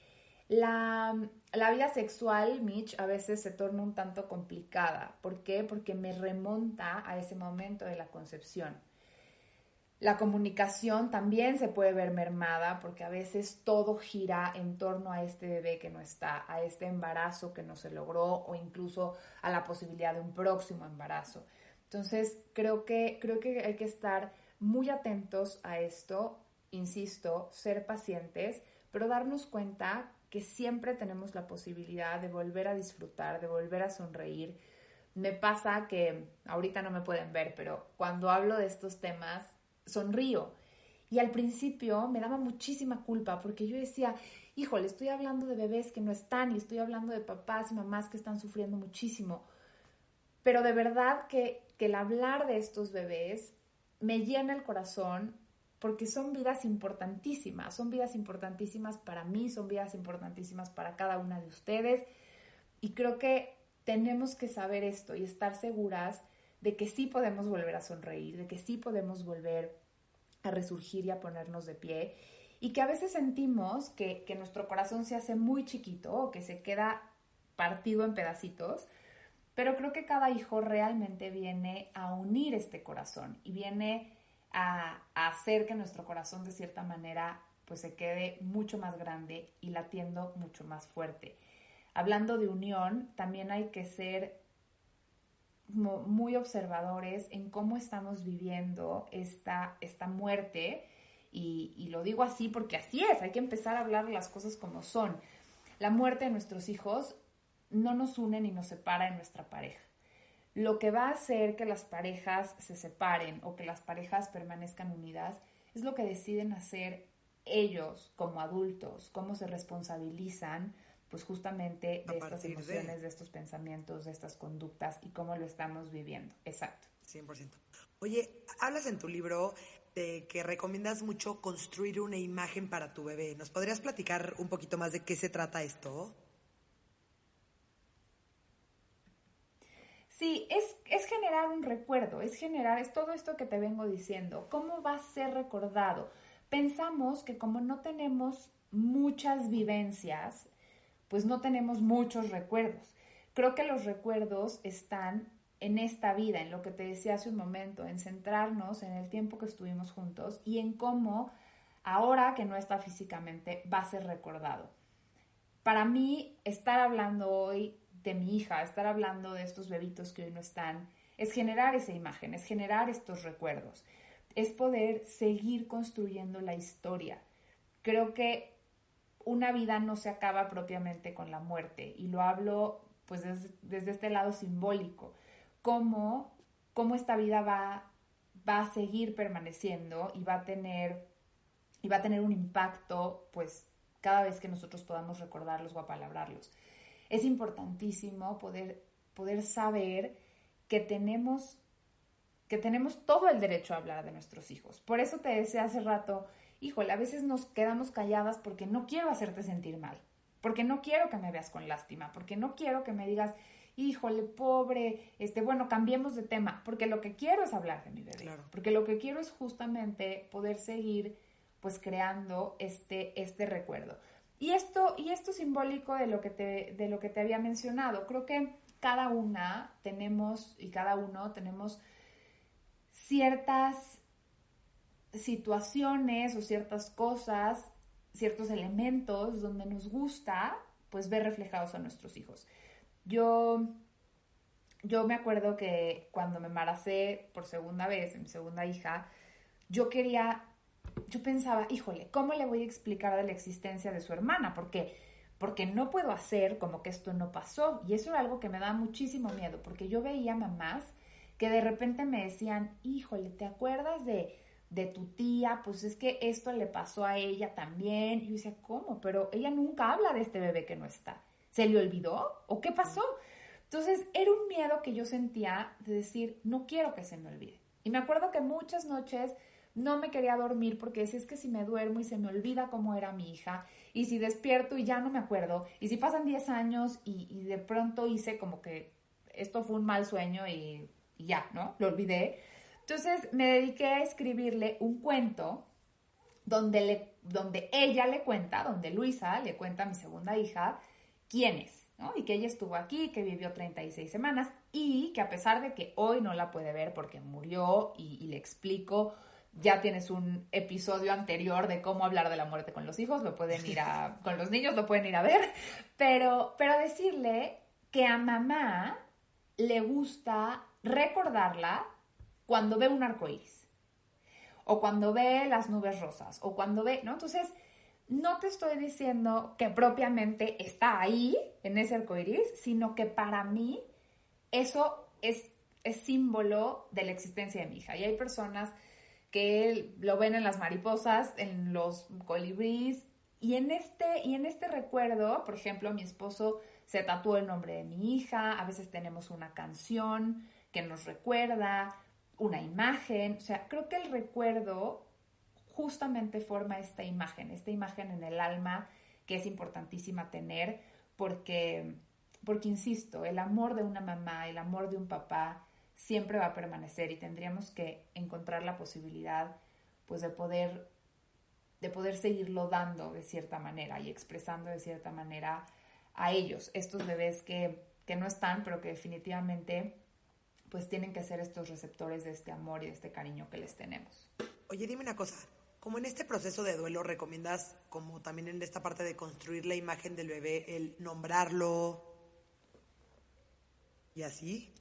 La vida sexual, Mitch, a veces se torna un tanto complicada. ¿Por qué? Porque me remonta a ese momento de la concepción. La comunicación también se puede ver mermada porque a veces todo gira en torno a este bebé que no está, a este embarazo que no se logró o incluso a la posibilidad de un próximo embarazo. Entonces, creo que hay que estar muy atentos a esto, insisto, ser pacientes, pero darnos cuenta que siempre tenemos la posibilidad de volver a disfrutar, de volver a sonreír. Me pasa que, ahorita no me pueden ver, pero cuando hablo de estos temas, sonrío. Y al principio me daba muchísima culpa porque yo decía, híjole, estoy hablando de bebés que no están y estoy hablando de papás y mamás que están sufriendo muchísimo. Pero de verdad que el hablar de estos bebés me llena el corazón porque son vidas importantísimas para mí, son vidas importantísimas para cada una de ustedes. Y creo que tenemos que saber esto y estar seguras de que sí podemos volver a sonreír, de que sí podemos volver a resurgir y a ponernos de pie, y que a veces sentimos que nuestro corazón se hace muy chiquito o que se queda partido en pedacitos, pero creo que cada hijo realmente viene a unir este corazón y viene a hacer que nuestro corazón de cierta manera pues se quede mucho más grande y latiendo mucho más fuerte. Hablando de unión, también hay que ser muy observadores en cómo estamos viviendo esta muerte, y lo digo así porque así es, hay que empezar a hablar las cosas como son. La muerte de nuestros hijos no nos une ni nos separa de nuestra pareja. Lo que va a hacer que las parejas se separen o que las parejas permanezcan unidas es lo que deciden hacer ellos como adultos, cómo se responsabilizan pues justamente de estas emociones, de estos pensamientos, de estas conductas y cómo lo estamos viviendo. Exacto. 100%. Oye, hablas en tu libro de que recomiendas mucho construir una imagen para tu bebé. ¿Nos podrías platicar un poquito más de qué se trata esto? Sí, es generar un recuerdo, es todo esto que te vengo diciendo. ¿Cómo va a ser recordado? Pensamos que como no tenemos muchas vivencias, pues no tenemos muchos recuerdos. Creo que los recuerdos están en esta vida, en lo que te decía hace un momento, en centrarnos en el tiempo que estuvimos juntos y en cómo ahora que no está físicamente va a ser recordado. Para mí, estar hablando hoy de mi hija, estar hablando de estos bebitos que hoy no están, es generar esa imagen, es generar estos recuerdos, es poder seguir construyendo la historia. Creo que una vida no se acaba propiamente con la muerte, y lo hablo pues desde este lado simbólico, cómo esta vida va a seguir permaneciendo y va a tener un impacto pues cada vez que nosotros podamos recordarlos o apalabrarlos. Es importantísimo poder saber que tenemos todo el derecho a hablar de nuestros hijos. Por eso te decía hace rato, híjole, a veces nos quedamos calladas porque no quiero hacerte sentir mal, porque no quiero que me veas con lástima, porque no quiero que me digas, híjole, pobre, bueno, cambiemos de tema, porque lo que quiero es hablar de mi bebé, claro. Porque lo que quiero es justamente poder seguir pues creando este recuerdo. Y esto simbólico de lo que te había mencionado, creo que cada una tenemos y cada uno tenemos ciertas situaciones o ciertas cosas, ciertos elementos donde nos gusta pues ver reflejados a nuestros hijos. Yo me acuerdo que cuando me embaracé por segunda vez, en mi segunda hija, yo pensaba, híjole, ¿cómo le voy a explicar de la existencia de su hermana? Porque no puedo hacer como que esto no pasó. Y eso era algo que me da muchísimo miedo, porque yo veía mamás que de repente me decían, híjole, ¿te acuerdas de de tu tía, pues es que esto le pasó a ella también. Y yo decía, ¿cómo? Pero ella nunca habla de este bebé que no está. ¿Se le olvidó? ¿O qué pasó? Entonces, era un miedo que yo sentía de decir, no quiero que se me olvide. Y me acuerdo que muchas noches no me quería dormir porque decía, es que si me duermo y se me olvida cómo era mi hija, y si despierto y ya no me acuerdo, y si pasan 10 años y de pronto hice como que esto fue un mal sueño y ya, ¿no? Lo olvidé. Entonces me dediqué a escribirle un cuento donde ella le cuenta, donde Luisa le cuenta a mi segunda hija quién es, ¿no? Y que ella estuvo aquí, que vivió 36 semanas y que a pesar de que hoy no la puede ver porque murió y le explico, ya tienes un episodio anterior de cómo hablar de la muerte con los hijos, lo pueden ir a, con los niños lo pueden ir a ver, pero decirle que a mamá le gusta recordarla cuando ve un arcoíris, o cuando ve las nubes rosas, o cuando ve, ¿no? Entonces, no te estoy diciendo que propiamente está ahí, en ese arcoíris, sino que para mí eso es símbolo de la existencia de mi hija. Y hay personas que lo ven en las mariposas, en los colibríes, y en este recuerdo, por ejemplo, mi esposo se tatuó el nombre de mi hija, a veces tenemos una canción que nos recuerda, una imagen, o sea, creo que el recuerdo justamente forma esta imagen en el alma que es importantísima tener porque insisto, el amor de una mamá, el amor de un papá siempre va a permanecer y tendríamos que encontrar la posibilidad pues de poder seguirlo dando de cierta manera y expresando de cierta manera a ellos, estos bebés que no están, pero que definitivamente pues tienen que ser estos receptores de este amor y de este cariño que les tenemos. Oye, dime una cosa, como en este proceso de duelo recomiendas, como también en esta parte de construir la imagen del bebé, el nombrarlo y así?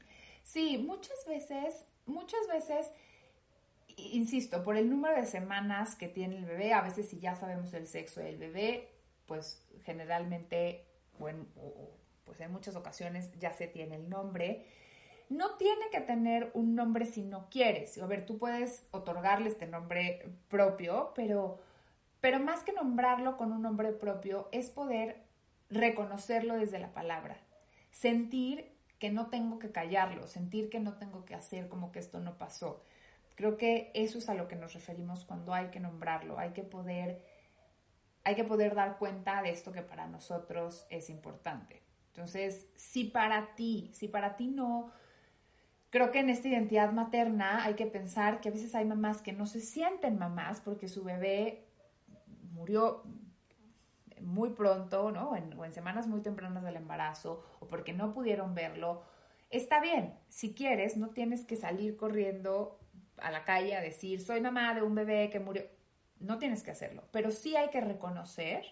Sí, muchas veces, insisto, por el número de semanas que tiene el bebé, a veces si ya sabemos el sexo del bebé, pues generalmente, pues en muchas ocasiones ya se tiene el nombre. No tiene que tener un nombre si no quieres. A ver, tú puedes otorgarle este nombre propio, pero más que nombrarlo con un nombre propio es poder reconocerlo desde la palabra. Sentir que no tengo que callarlo, sentir que no tengo que hacer como que esto no pasó. Creo que eso es a lo que nos referimos cuando hay que nombrarlo. Hay que poder dar cuenta de esto que para nosotros es importante. Entonces, si para ti no... Creo que en esta identidad materna hay que pensar que a veces hay mamás que no se sienten mamás porque su bebé murió muy pronto, ¿no? O en semanas muy tempranas del embarazo, o porque no pudieron verlo. Está bien, si quieres, no tienes que salir corriendo a la calle a decir, soy mamá de un bebé que murió. No tienes que hacerlo, pero sí hay que reconocer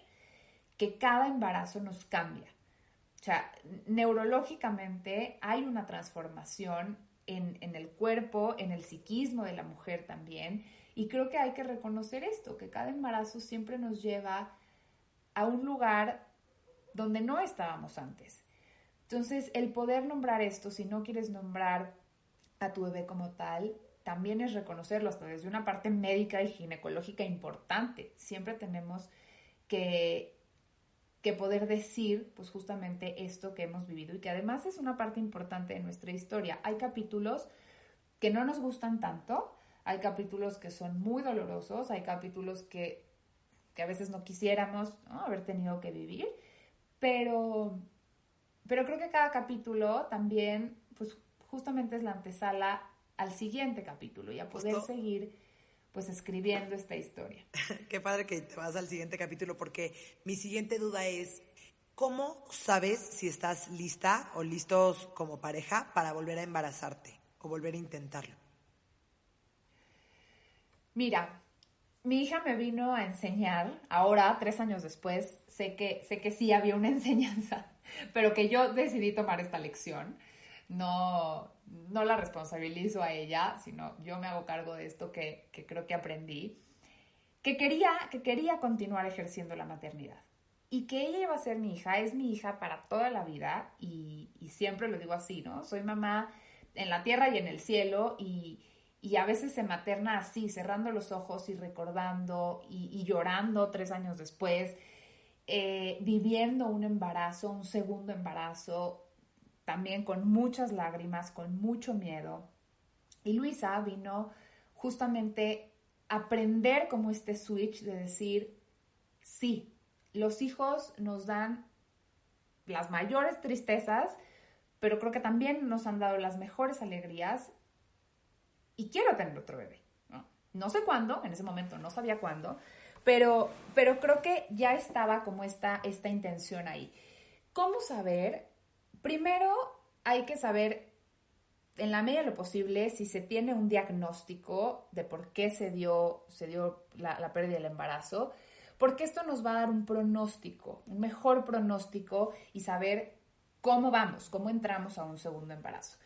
que cada embarazo nos cambia. O sea, neurológicamente hay una transformación en el cuerpo, en el psiquismo de la mujer también, y creo que hay que reconocer esto, que cada embarazo siempre nos lleva a un lugar donde no estábamos antes. Entonces, el poder nombrar esto, si no quieres nombrar a tu bebé como tal, también es reconocerlo hasta desde una parte médica y ginecológica importante. Siempre tenemos que poder decir, pues justamente esto que hemos vivido y que además es una parte importante de nuestra historia. Hay capítulos que no nos gustan tanto, hay capítulos que son muy dolorosos, hay capítulos que a veces no quisiéramos, ¿no?, haber tenido que vivir, pero creo que cada capítulo también, pues justamente es la antesala al siguiente capítulo y a poder seguir pues escribiendo esta historia. Qué padre que te vas al siguiente capítulo porque mi siguiente duda es, ¿cómo sabes si estás lista o listos como pareja para volver a embarazarte o volver a intentarlo? Mira, mi hija me vino a enseñar, ahora, 3 años después, sé que sí había una enseñanza, pero que yo decidí tomar esta lección. No la responsabilizo a ella, sino yo me hago cargo de esto que creo que aprendí, que quería continuar ejerciendo la maternidad y que ella iba a ser mi hija, es mi hija para toda la vida y siempre lo digo así, ¿no? Soy mamá en la tierra y en el cielo y y a veces se materna así, cerrando los ojos y recordando y llorando 3 años después, viviendo un embarazo, un segundo embarazo, también con muchas lágrimas, con mucho miedo. Y Luisa vino justamente a aprender como este switch de decir, sí, los hijos nos dan las mayores tristezas, pero creo que también nos han dado las mejores alegrías y quiero tener otro bebé. No sé cuándo, en ese momento no sabía cuándo, pero creo que ya estaba como esta intención ahí. ¿Cómo saber? Primero hay que saber, en la medida de lo posible, si se tiene un diagnóstico de por qué se dio la pérdida del embarazo, porque esto nos va a dar un pronóstico, un mejor pronóstico y saber cómo vamos, cómo entramos a un segundo embarazo.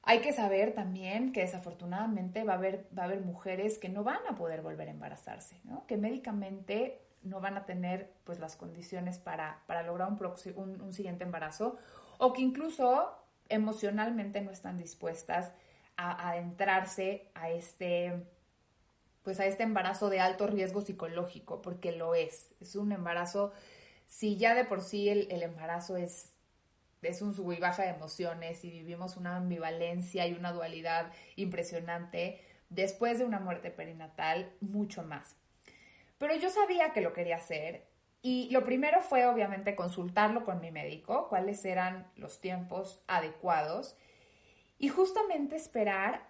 Hay que saber también que desafortunadamente va a haber mujeres que no van a poder volver a embarazarse, ¿no? Que médicamente no van a tener pues las condiciones para lograr un siguiente embarazo, o que incluso emocionalmente no están dispuestas a adentrarse a este embarazo de alto riesgo psicológico, porque lo es un embarazo. Si ya de por sí el embarazo es un sub y baja de emociones y vivimos una ambivalencia y una dualidad impresionante, después de una muerte perinatal, mucho más. Pero yo sabía que lo quería hacer y lo primero fue obviamente consultarlo con mi médico, cuáles eran los tiempos adecuados y justamente esperar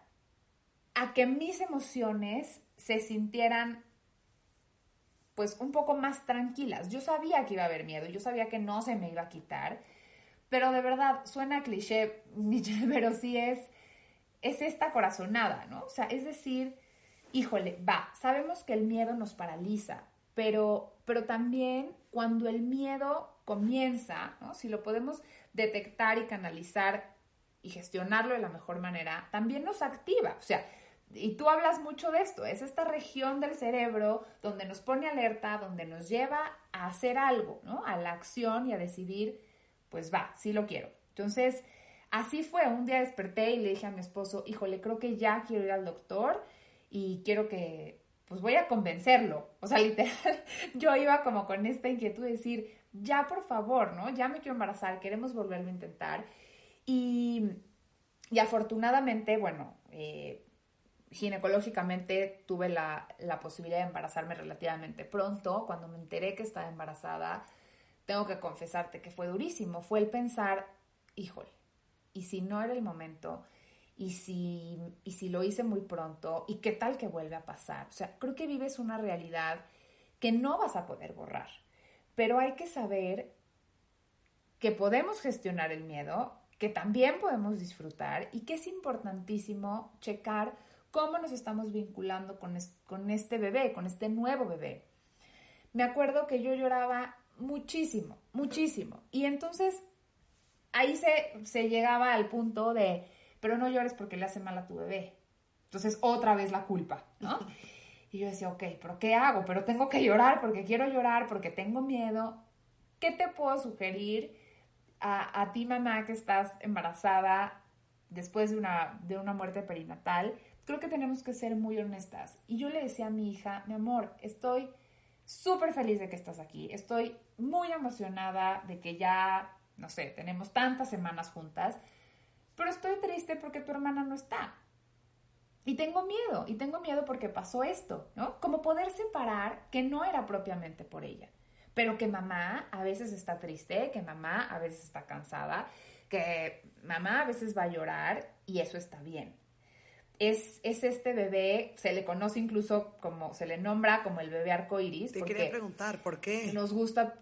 a que mis emociones se sintieran pues un poco más tranquilas. Yo sabía que iba a haber miedo, yo sabía que no se me iba a quitar, pero de verdad, suena cliché, Michelle, pero sí es esta corazonada, ¿no? O sea, es decir, híjole, sabemos que el miedo nos paraliza, pero también cuando el miedo comienza, ¿no? Si lo podemos detectar y canalizar y gestionarlo de la mejor manera, también nos activa. O sea, y tú hablas mucho de esto, es esta región del cerebro donde nos pone alerta, donde nos lleva a hacer algo, ¿no? A la acción y a decidir, pues va, sí lo quiero. Entonces, así fue. Un día desperté y le dije a mi esposo, híjole, creo que ya quiero ir al doctor y quiero que, pues voy a convencerlo. O sea, literal, yo iba como con esta inquietud de decir, ya por favor, ¿no? Ya me quiero embarazar, queremos volverlo a intentar. Y afortunadamente, bueno, ginecológicamente tuve la posibilidad de embarazarme relativamente pronto. Cuando me enteré que estaba embarazada, tengo que confesarte que fue durísimo. Fue el pensar, híjole, ¿y si no era el momento? ¿Y si lo hice muy pronto? ¿Y qué tal que vuelve a pasar? O sea, creo que vives una realidad que no vas a poder borrar. Pero hay que saber que podemos gestionar el miedo, que también podemos disfrutar y que es importantísimo checar cómo nos estamos vinculando con este bebé, con este nuevo bebé. Me acuerdo que yo lloraba muchísimo, muchísimo. Y entonces ahí se llegaba al punto de, pero no llores porque le hace mal a tu bebé. Entonces otra vez la culpa, ¿no? Y yo decía, ok, ¿pero qué hago? Pero tengo que llorar porque quiero llorar, porque tengo miedo. ¿Qué te puedo sugerir a ti, mamá, que estás embarazada después de una muerte perinatal? Creo que tenemos que ser muy honestas. Y yo le decía a mi hija, mi amor, estoy súper feliz de que estás aquí. Estoy muy emocionada de que ya, no sé, tenemos tantas semanas juntas, pero estoy triste porque tu hermana no está. Y tengo miedo porque pasó esto, ¿no? Como poder separar que no era propiamente por ella, pero que mamá a veces está triste, que mamá a veces está cansada, que mamá a veces va a llorar y eso está bien. Es este bebé, se le conoce incluso como, se le nombra como el bebé arcoíris. Te quería preguntar, ¿por qué? Nos gusta,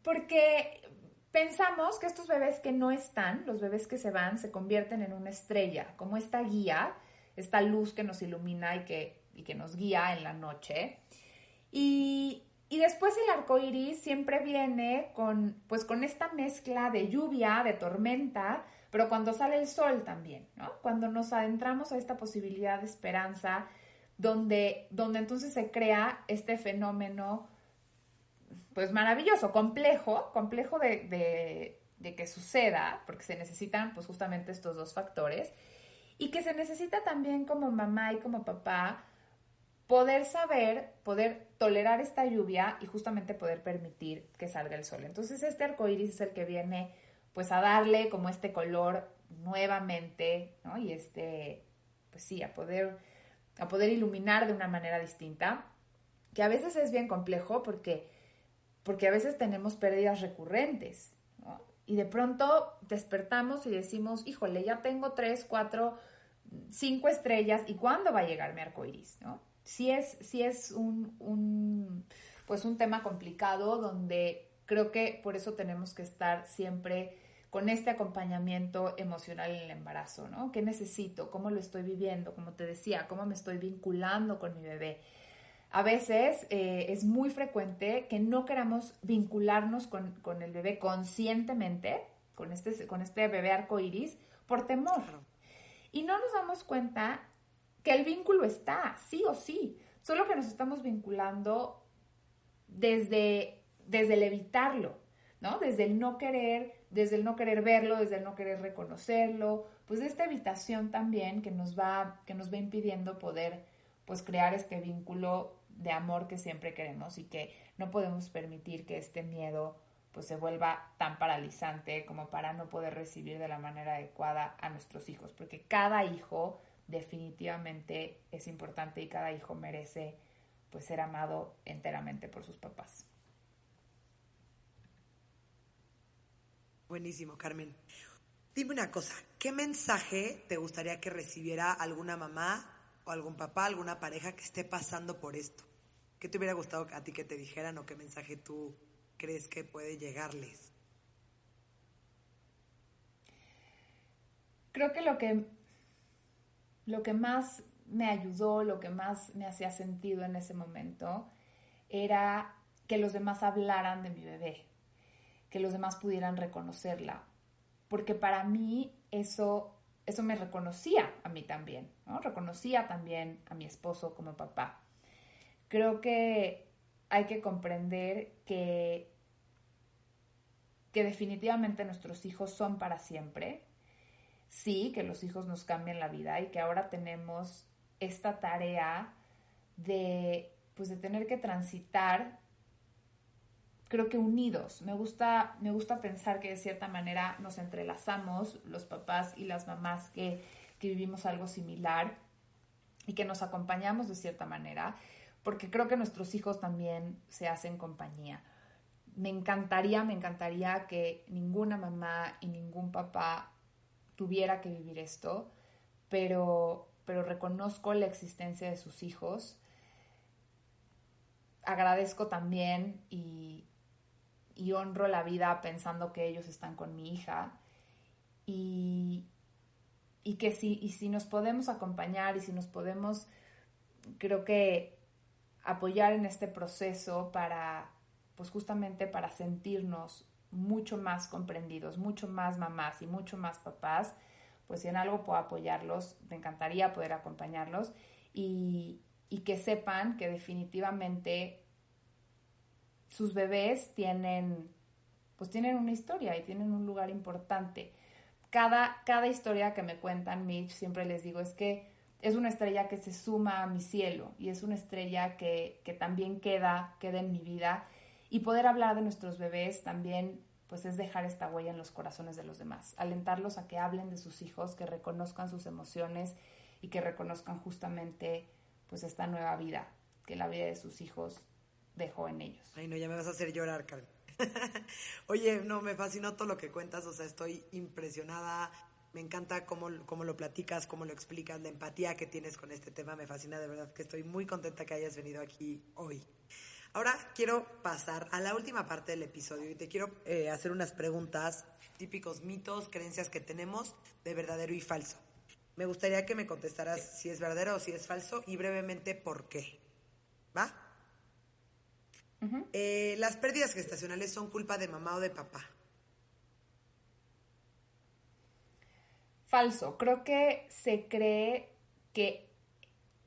porque pensamos que estos bebés que no están, los bebés que se van, se convierten en una estrella, como esta guía, esta luz que nos ilumina y que nos guía en la noche. Y después el arco iris siempre viene con esta mezcla de lluvia, de tormenta, pero cuando sale el sol también, ¿no? Cuando nos adentramos a esta posibilidad de esperanza, donde entonces se crea este fenómeno pues maravilloso, complejo de que suceda, porque se necesitan pues justamente estos dos factores. Y que se necesita también como mamá y como papá poder saber, poder tolerar esta lluvia y justamente poder permitir que salga el sol. Entonces este arcoíris es el que viene pues a darle como este color nuevamente, ¿no? Y pues sí, a poder iluminar de una manera distinta, que a veces es bien complejo porque a veces tenemos pérdidas recurrentes, ¿no? Y de pronto despertamos y decimos, híjole, ya tengo 3, 4, 5 estrellas, ¿y cuándo va a llegar mi arcoíris, no? Sí es pues un tema complicado donde creo que por eso tenemos que estar siempre con este acompañamiento emocional en el embarazo, ¿no? ¿Qué necesito? ¿Cómo lo estoy viviendo? Como te decía, ¿cómo me estoy vinculando con mi bebé? A veces es muy frecuente que no queramos vincularnos con el bebé conscientemente, con este bebé arcoíris, por temor. Claro. Y no nos damos cuenta que el vínculo está, sí o sí, solo que nos estamos vinculando desde el evitarlo, ¿no? Desde el no querer verlo, desde el no querer reconocerlo, pues de esta evitación también que nos va impidiendo poder pues crear este vínculo de amor que siempre queremos y que no podemos permitir que este miedo pues se vuelva tan paralizante como para no poder recibir de la manera adecuada a nuestros hijos, porque cada hijo definitivamente es importante y cada hijo merece pues ser amado enteramente por sus papás. Buenísimo, Carmen. Dime una cosa, ¿qué mensaje te gustaría que recibiera alguna mamá o algún papá, alguna pareja que esté pasando por esto? ¿Qué te hubiera gustado a ti que te dijeran o qué mensaje tú crees que puede llegarles? Creo que lo que más me ayudó, lo que más me hacía sentido en ese momento era que los demás hablaran de mi bebé, que los demás pudieran reconocerla, porque para mí eso me reconocía a mí también, ¿no? Reconocía también a mi esposo como papá. Creo que hay que comprender que definitivamente nuestros hijos son para siempre. Sí, que los hijos nos cambian la vida y que ahora tenemos esta tarea pues de tener que transitar, creo que unidos. Me gusta pensar que de cierta manera nos entrelazamos los papás y las mamás que vivimos algo similar y que nos acompañamos de cierta manera, porque creo que nuestros hijos también se hacen compañía. Me encantaría que ninguna mamá y ningún papá tuviera que vivir esto, pero reconozco la existencia de sus hijos. Agradezco también y honro la vida pensando que ellos están con mi hija y que si nos podemos acompañar y si nos podemos, creo que apoyar en este proceso pues justamente para sentirnos mucho más comprendidos, mucho más mamás y mucho más papás, pues si en algo puedo apoyarlos, me encantaría poder acompañarlos y que sepan que definitivamente sus bebés tienen una historia y tienen un lugar importante. Cada historia que me cuentan, Mitch, siempre les digo, es que es una estrella que se suma a mi cielo y es una estrella que también queda en mi vida. Y poder hablar de nuestros bebés también pues es dejar esta huella en los corazones de los demás, alentarlos a que hablen de sus hijos, que reconozcan sus emociones y que reconozcan justamente pues esta nueva vida que la vida de sus hijos dejó en ellos. Ay, no, ya me vas a hacer llorar, Carmen. Oye, no, me fascinó todo lo que cuentas, o sea, estoy impresionada, me encanta cómo lo platicas, cómo lo explicas, la empatía que tienes con este tema, me fascina, de verdad que estoy muy contenta que hayas venido aquí hoy. Ahora quiero pasar a la última parte del episodio y te quiero hacer unas preguntas, típicos mitos, creencias que tenemos de verdadero y falso. Me gustaría que me contestaras si es verdadero o si es falso y brevemente por qué. ¿Va? Uh-huh. ¿Las pérdidas gestacionales son culpa de mamá o de papá? Falso. Creo que se cree que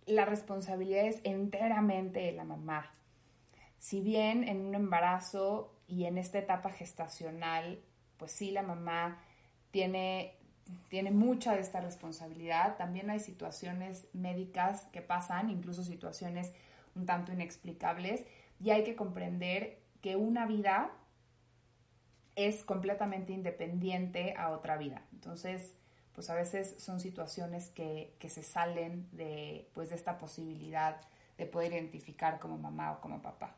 la responsabilidad es enteramente de la mamá. Si bien en un embarazo y en esta etapa gestacional, pues sí, la mamá tiene tiene mucha de esta responsabilidad. También hay situaciones médicas que pasan, incluso situaciones un tanto inexplicables, y hay que comprender que una vida es completamente independiente a otra vida. Entonces, pues a veces son situaciones que se salen de, pues, de esta posibilidad de poder identificar como mamá o como papá.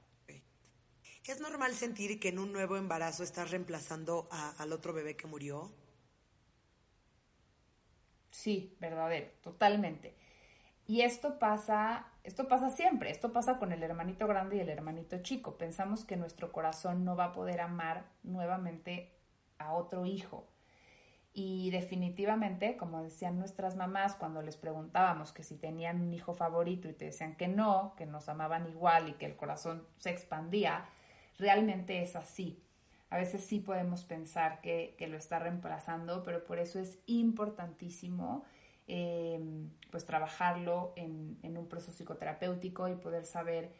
¿Es normal sentir que en un nuevo embarazo estás reemplazando al otro bebé que murió? Sí, verdadero, totalmente. Y esto pasa siempre, esto pasa con el hermanito grande y el hermanito chico. Pensamos que nuestro corazón no va a poder amar nuevamente a otro hijo. Y definitivamente, como decían nuestras mamás cuando les preguntábamos que si tenían un hijo favorito y te decían que no, que nos amaban igual y que el corazón se expandía, realmente es así. A veces sí podemos pensar que lo está reemplazando, pero por eso es importantísimo pues trabajarlo en un proceso psicoterapéutico y poder saber,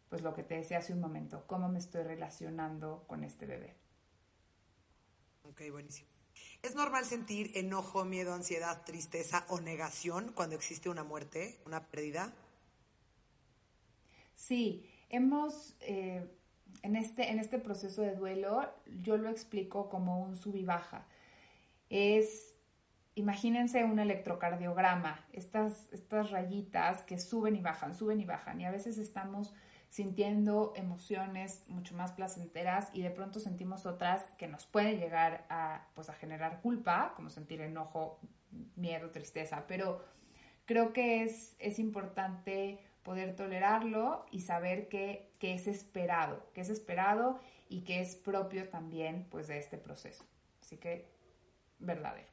pues lo que te decía hace un momento, cómo me estoy relacionando con este bebé. Ok, buenísimo. ¿Es normal sentir enojo, miedo, ansiedad, tristeza o negación cuando existe una muerte, una pérdida? Sí, en este proceso de duelo, yo lo explico como un sub y baja. Imagínense un electrocardiograma, estas rayitas que suben y bajan, y a veces estamos sintiendo emociones mucho más placenteras y de pronto sentimos otras que nos pueden llegar pues a generar culpa, como sentir enojo, miedo, tristeza, pero creo que es importante poder tolerarlo y saber que es esperado y que es propio también pues de este proceso. Así que, verdadero.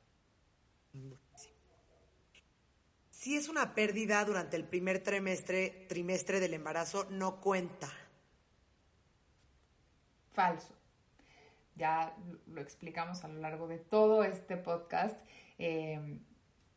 Si es una pérdida durante el primer trimestre del embarazo, no cuenta. Falso. Ya lo explicamos a lo largo de todo este podcast.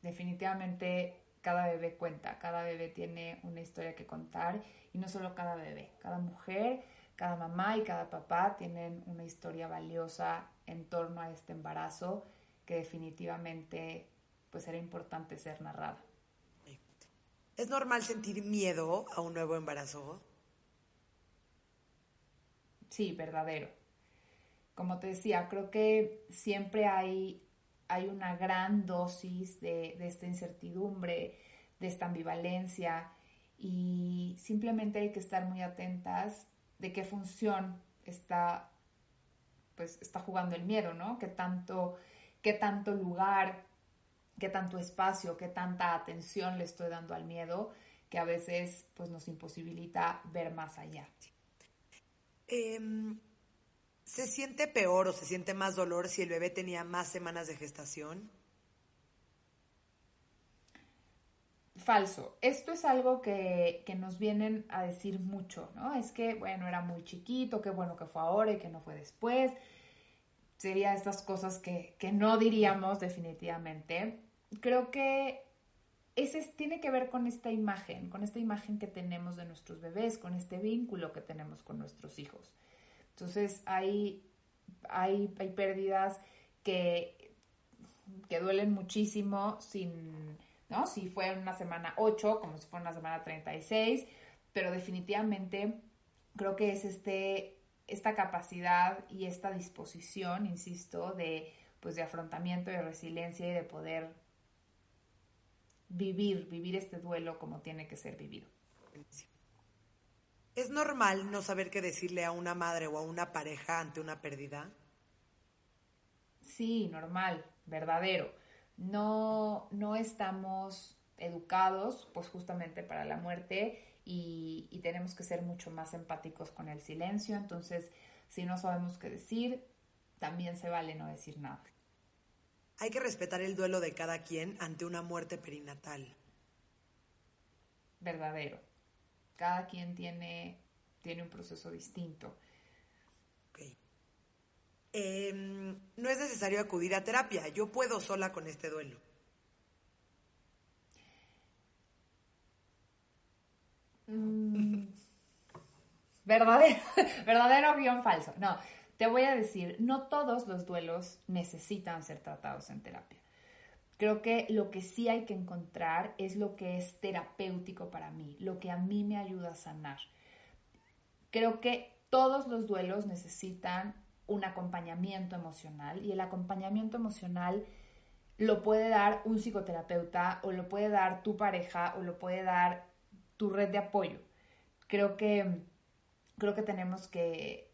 Definitivamente cada bebé cuenta, cada bebé tiene una historia que contar y no solo cada bebé, cada mujer, cada mamá y cada papá tienen una historia valiosa en torno a este embarazo que definitivamente pues era importante ser narrada. ¿Es normal sentir miedo a un nuevo embarazo? Sí, verdadero. Como te decía, creo que siempre hay una gran dosis de esta incertidumbre, de esta ambivalencia y simplemente hay que estar muy atentas de qué función está jugando el miedo, ¿no? Qué tanto lugar, qué tanto espacio, qué tanta atención le estoy dando al miedo que a veces pues nos imposibilita ver más allá. ¿Se siente peor o se siente más dolor si el bebé tenía más semanas de gestación? Falso. Esto es algo que nos vienen a decir mucho, ¿no? Es que, bueno, era muy chiquito, qué bueno que fue ahora y que no fue después. Sería estas cosas que no diríamos definitivamente. Creo que tiene que ver con esta imagen que tenemos de nuestros bebés, con este vínculo que tenemos con nuestros hijos. Entonces hay pérdidas que duelen muchísimo ¿no? Si fue en una semana 8, como si fuera una semana 36, pero definitivamente creo que es esta capacidad y esta disposición, insisto, pues de afrontamiento, de resiliencia y de poder vivir este duelo como tiene que ser vivido. ¿Es normal no saber qué decirle a una madre o a una pareja ante una pérdida? Sí, normal, verdadero. No estamos educados pues justamente para la muerte y tenemos que ser mucho más empáticos con el silencio. Entonces, si no sabemos qué decir, también se vale no decir nada. Hay que respetar el duelo de cada quien ante una muerte perinatal. Verdadero. Cada quien tiene un proceso distinto. Okay. No es necesario acudir a terapia. Yo puedo sola con este duelo. Verdadero, verdadero guión falso. No, te voy a decir, no todos los duelos necesitan ser tratados en terapia. Creo que lo que sí hay que encontrar es lo que es terapéutico para mí, lo que a mí me ayuda a sanar. Creo que todos los duelos necesitan un acompañamiento emocional y el acompañamiento emocional lo puede dar un psicoterapeuta o lo puede dar tu pareja o lo puede dar tu red de apoyo. Creo que tenemos que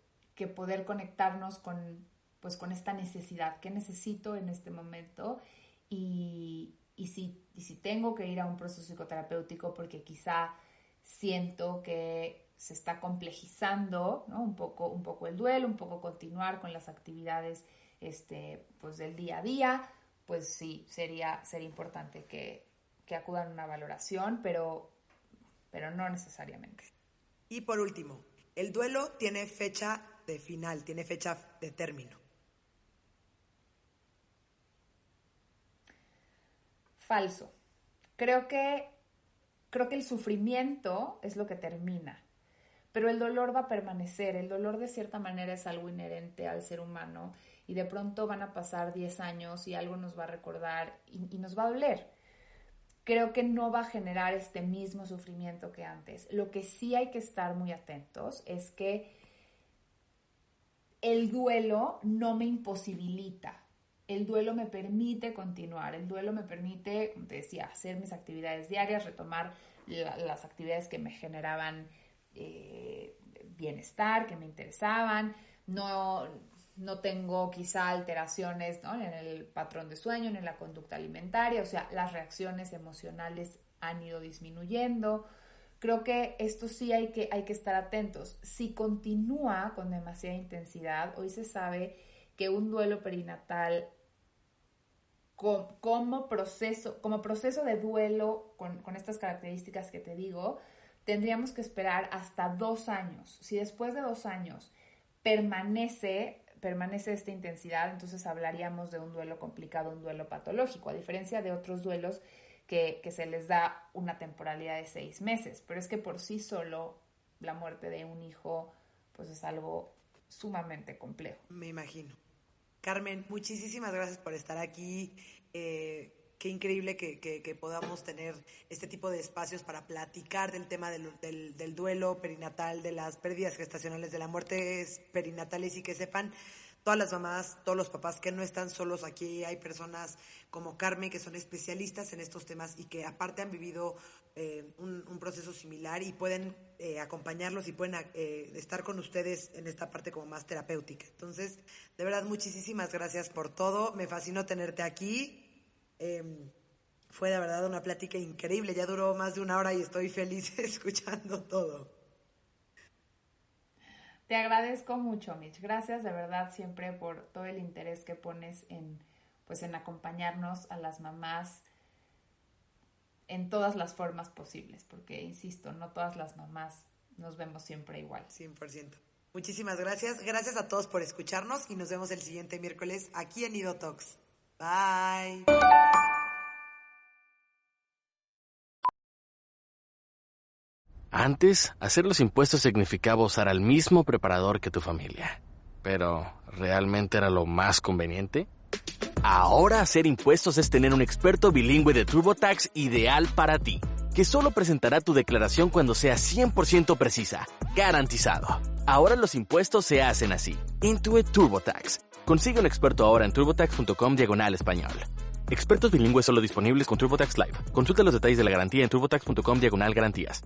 poder conectarnos con esta necesidad. ¿Qué necesito en este momento? Y si tengo que ir a un proceso psicoterapéutico porque quizá siento que se está complejizando, ¿no? un poco el duelo, un poco continuar con las actividades pues del día a día, pues sí, sería importante que acudan a una valoración, pero no necesariamente. Y por último, el duelo tiene fecha de final, tiene fecha de término. Falso. Creo que el sufrimiento es lo que termina, pero el dolor va a permanecer. El dolor de cierta manera es algo inherente al ser humano y de pronto van a pasar 10 años y algo nos va a recordar y nos va a doler. Creo que no va a generar este mismo sufrimiento que antes. Lo que sí hay que estar muy atentos es que el duelo no me imposibilita. El duelo me permite continuar, el duelo me permite, como te decía, hacer mis actividades diarias, retomar las actividades que me generaban bienestar, que me interesaban. No tengo quizá alteraciones, ¿no? en el patrón de sueño, en la conducta alimentaria, o sea, las reacciones emocionales han ido disminuyendo. Creo que esto sí hay que estar atentos. Si continúa con demasiada intensidad, hoy se sabe que un duelo perinatal como proceso de duelo con estas características que te digo, tendríamos que esperar hasta 2 años. Si después de 2 años permanece esta intensidad, entonces hablaríamos de un duelo complicado, un duelo patológico, a diferencia de otros duelos que se les da una temporalidad de 6 meses. Pero es que por sí solo la muerte de un hijo pues es algo sumamente complejo. Me imagino. Carmen, muchísimas gracias por estar aquí. Qué increíble que podamos tener este tipo de espacios para platicar del tema del duelo perinatal, de las pérdidas gestacionales, de las muertes perinatales, y que sepan todas las mamás, todos los papás que no están solos aquí. Hay personas como Carmen que son especialistas en estos temas y que aparte han vivido un proceso similar y pueden acompañarlos y pueden estar con ustedes en esta parte como más terapéutica. Entonces, de verdad, muchísimas gracias por todo. Me fascinó tenerte aquí. Fue de verdad una plática increíble. Ya duró más de 1 hora y estoy feliz escuchando todo. Te agradezco mucho, Mitch. Gracias de verdad siempre por todo el interés que pones en acompañarnos a las mamás en todas las formas posibles, porque, insisto, no todas las mamás nos vemos siempre igual. 100%. Muchísimas gracias. Gracias a todos por escucharnos y nos vemos el siguiente miércoles aquí en Nido Talks. Bye. Antes, hacer los impuestos significaba usar al mismo preparador que tu familia. Pero, ¿realmente era lo más conveniente? Ahora hacer impuestos es tener un experto bilingüe de TurboTax ideal para ti, que solo presentará tu declaración cuando sea 100% precisa, garantizado. Ahora los impuestos se hacen así. Intuit TurboTax. Consigue un experto ahora en turbotax.com/español. Expertos bilingües solo disponibles con TurboTax Live. Consulta los detalles de la garantía en turbotax.com/garantías.